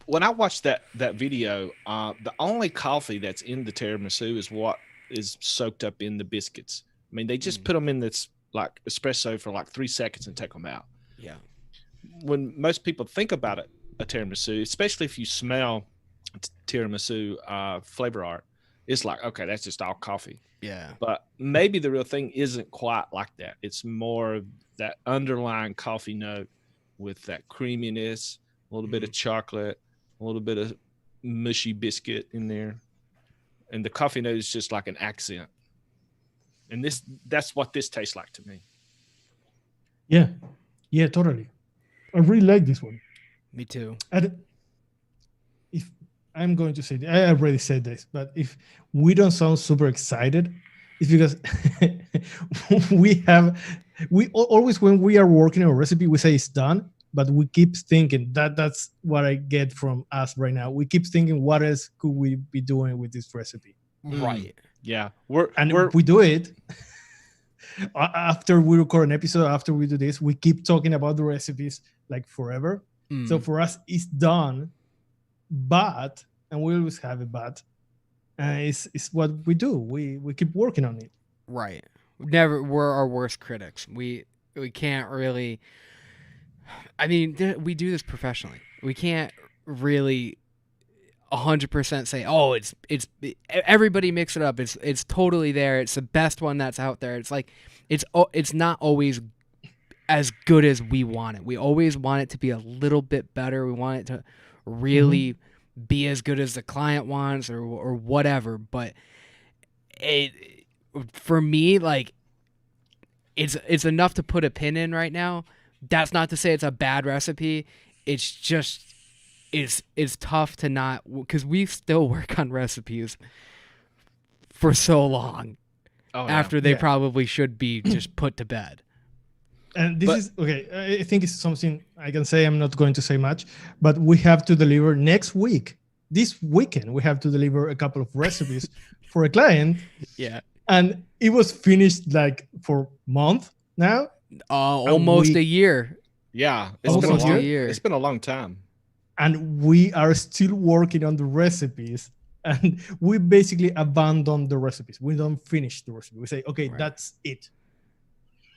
When I watched that video, the only coffee that's in the tiramisu is what is soaked up in the biscuits. I mean, they just put them in this like espresso for like 3 seconds and take them out. Yeah. When most people think about it, a tiramisu, especially if you smell tiramisu flavor art, it's like, okay, that's just all coffee. Yeah. But maybe the real thing isn't quite like that. It's more that underlying coffee note with that creaminess, a little bit of chocolate, a little bit of mushy biscuit in there. And the coffee note is just like an accent. And that's what this tastes like to me. Yeah. Yeah, totally. I really like this one. Me too. If I'm going to say, I already said this, but if we don't sound super excited, it's because we always, when we are working on a recipe, we say it's done, but we keep thinking that's what I get from us right now. We keep thinking, what else could we be doing with this recipe? Right. Yeah. We do it after we record an episode, after we do this, we keep talking about the recipes like forever. So for us, it's done, but, and we always have a but, it's what we do. We keep working on it. Right. We're our worst critics. We can't really, I mean, we do this professionally. We can't really 100% say, oh, it's everybody mix it up. It's totally there. It's the best one that's out there. It's like, it's not always as good as we want it. We always want it to be a little bit better. We want it to really be as good as the client wants or whatever. But for me, like, it's enough to put a pin in right now. That's not to say it's a bad recipe. It's just it's tough to not, because we still work on recipes for so long after they probably should be just put to bed. And this is okay. I think it's something I can say. I'm not going to say much, but we have to deliver next week. This weekend, we have to deliver a couple of recipes for a client. Yeah. And it was finished like for a month now. Almost a year. Yeah. It's been a year. It's been a long time. And we are still working on the recipes. And we basically abandon the recipes. We don't finish the recipe. We say, okay, that's it.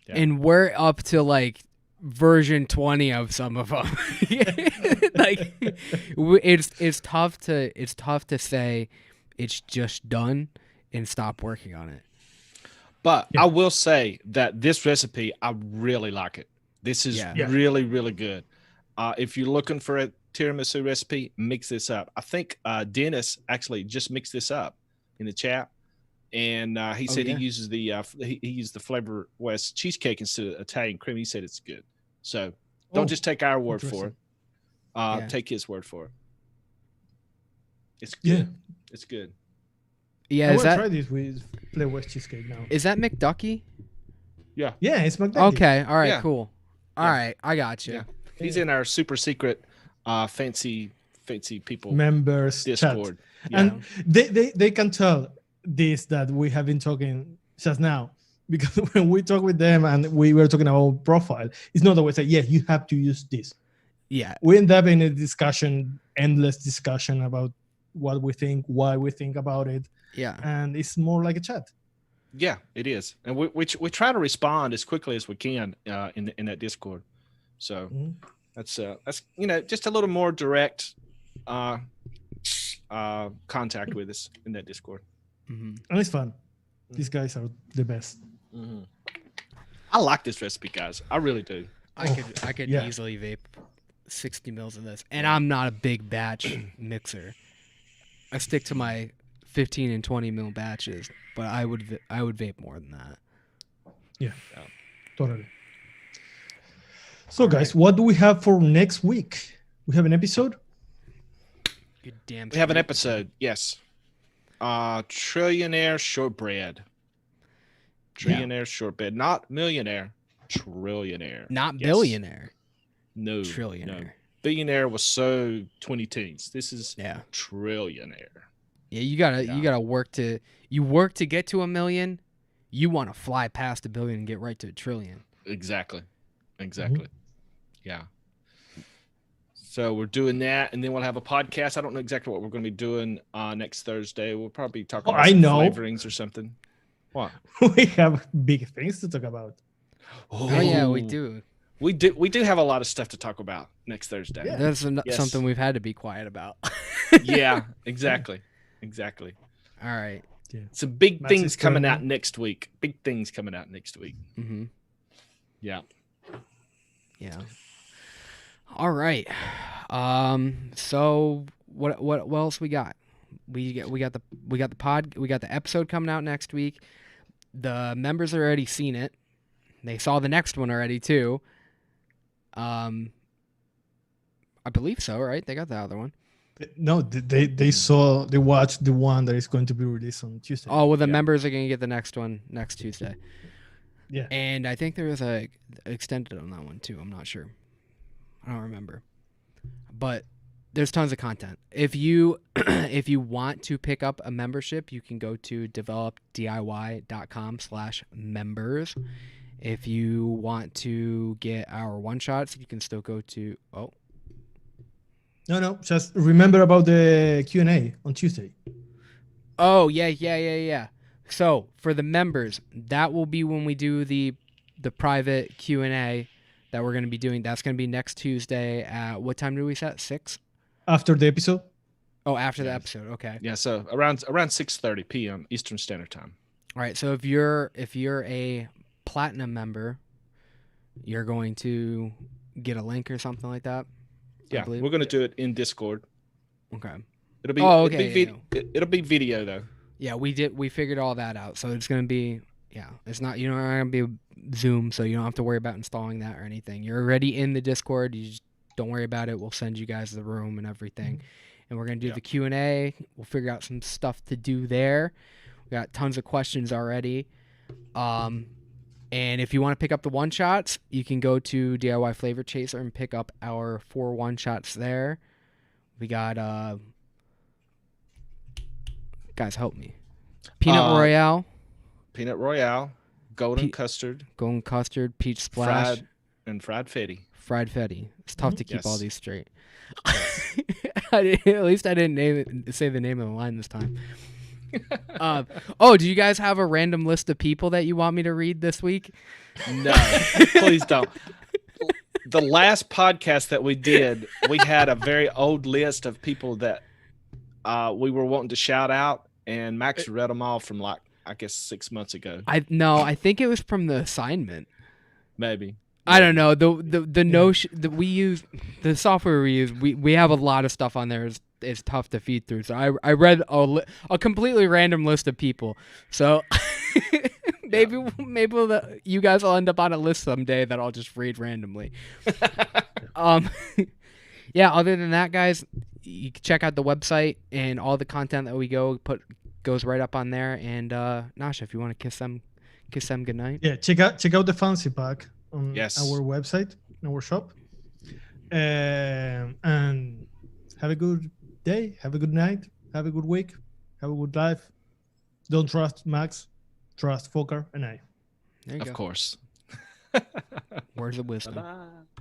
Yeah. And we're up to like version 20 of some of them. Like it's tough to say it's just done and stop working on it. But I will say that this recipe, I really like it. This is really, really good. If you're looking for a tiramisu recipe, mix this up. I think Dennis actually just mixed this up in the chat. And he said he uses he used the Flavor West cheesecake instead of Italian cream. He said it's good. So don't just take our word for it. Take his word for it. It's good. Yeah. It's good. Yeah, I want to try this with Flavor West cheesecake now. Is that McDucky? Yeah. Yeah, it's McDucky. Okay. All right. Cool. All right. I got you. Yeah. He's in our super secret, fancy people members Discord. Yeah. And they can tell this that we have been talking just now, because when we talk with them and we were talking about profile, it's not always like, you have to use this. Yeah. We end up in a discussion, endless discussion about what we think, why we think about it. Yeah. And it's more like a chat. Yeah, it is. And we try to respond as quickly as we can in that Discord. So that's just a little more direct contact with us in that Discord. And it's fun. These guys are the best. I like this recipe, guys. I really do. I could easily vape 60 mils of this, and I'm not a big batch mixer. I stick to my 15 and 20 mil batches, but I would vape more than that. Yeah, totally. So, guys, what do we have for next week? We have an episode. Good damn. We have an episode. Yes. Trillionaire shortbread. Trillionaire short bid, not millionaire, trillionaire, not billionaire. No, Trillionaire. No. Billionaire was so 20 teens. This is yeah trillionaire. Yeah, you gotta work to get to $1 million. You want to fly past $1 billion and get right to $1 trillion. Exactly. Yeah. So we're doing that, and then we'll have a podcast. I don't know exactly what we're going to be doing next Thursday. We'll probably talk about some flavorings or something. What? We have big things to talk about. Oh yeah, we do. We do have a lot of stuff to talk about next Thursday. Yeah. That's something we've had to be quiet about. Yeah, exactly. All right. Yeah. Some big things coming out next week. Mm-hmm. Yeah. All right. So what else we got? We got the episode coming out next week. The members already seen it. They saw the next one already too. I believe so, right? They got the other one. No, they watched the one that is going to be released on Tuesday. Oh well, the members are gonna get the next one next Tuesday. Yeah, and I think there was a extended on that one too. I'm not sure. I don't remember, but there's tons of content. If you want to pick up a membership, you can go to developdiy.com/members. If you want to get our one shots, you can still go to No, just remember about the Q&A on Tuesday. Oh, yeah. So, for the members, that will be when we do the private Q&A that we're going to be doing. That's going to be next Tuesday at, what time do we set? 6? After the episode? Oh, after the episode. Okay. Yeah, so around 6:30 p.m. Eastern Standard Time. All right, so if you're a platinum member, you're going to get a link or something like that. Yeah, we're going to do it in Discord. Okay. It'll be it'll be video though. Yeah, we figured all that out. So it's going to be it's not going to be Zoom, so you don't have to worry about installing that or anything. You're already in the Discord. You just don't worry about it. We'll send you guys the room and everything. And we're going to do the Q&A. We'll figure out some stuff to do there. We got tons of questions already. And if you want to pick up the one-shots, you can go to DIY Flavor Chaser and pick up our 4 one-shots there. We got, guys, help me. Peanut Royale, Golden Custard, Peach Splash, Fried Fetty. Fried Fetty. It's tough to keep all these straight. At least I didn't say the name of the line this time. Do you guys have a random list of people that you want me to read this week? No, please don't. The last podcast that we did, we had a very old list of people that we were wanting to shout out, and Max read them all from I guess 6 months ago. I think it was from the assignment. Maybe. I don't know. The notion that we use, the software we use, we have a lot of stuff on there. It's tough to feed through. So I read a completely random list of people. So maybe you guys will end up on a list someday that I'll just read randomly. Other than that, guys, you can check out the website, and all the content that we goes right up on there. And Nasha, if you want to kiss them goodnight. Yeah, check out the fancy pack on our website, in our shop. And have a good day, have a good night, have a good week, have a good life. Don't trust Max, trust Folkart and I. There you go. Of course. Words of wisdom. Bye-bye.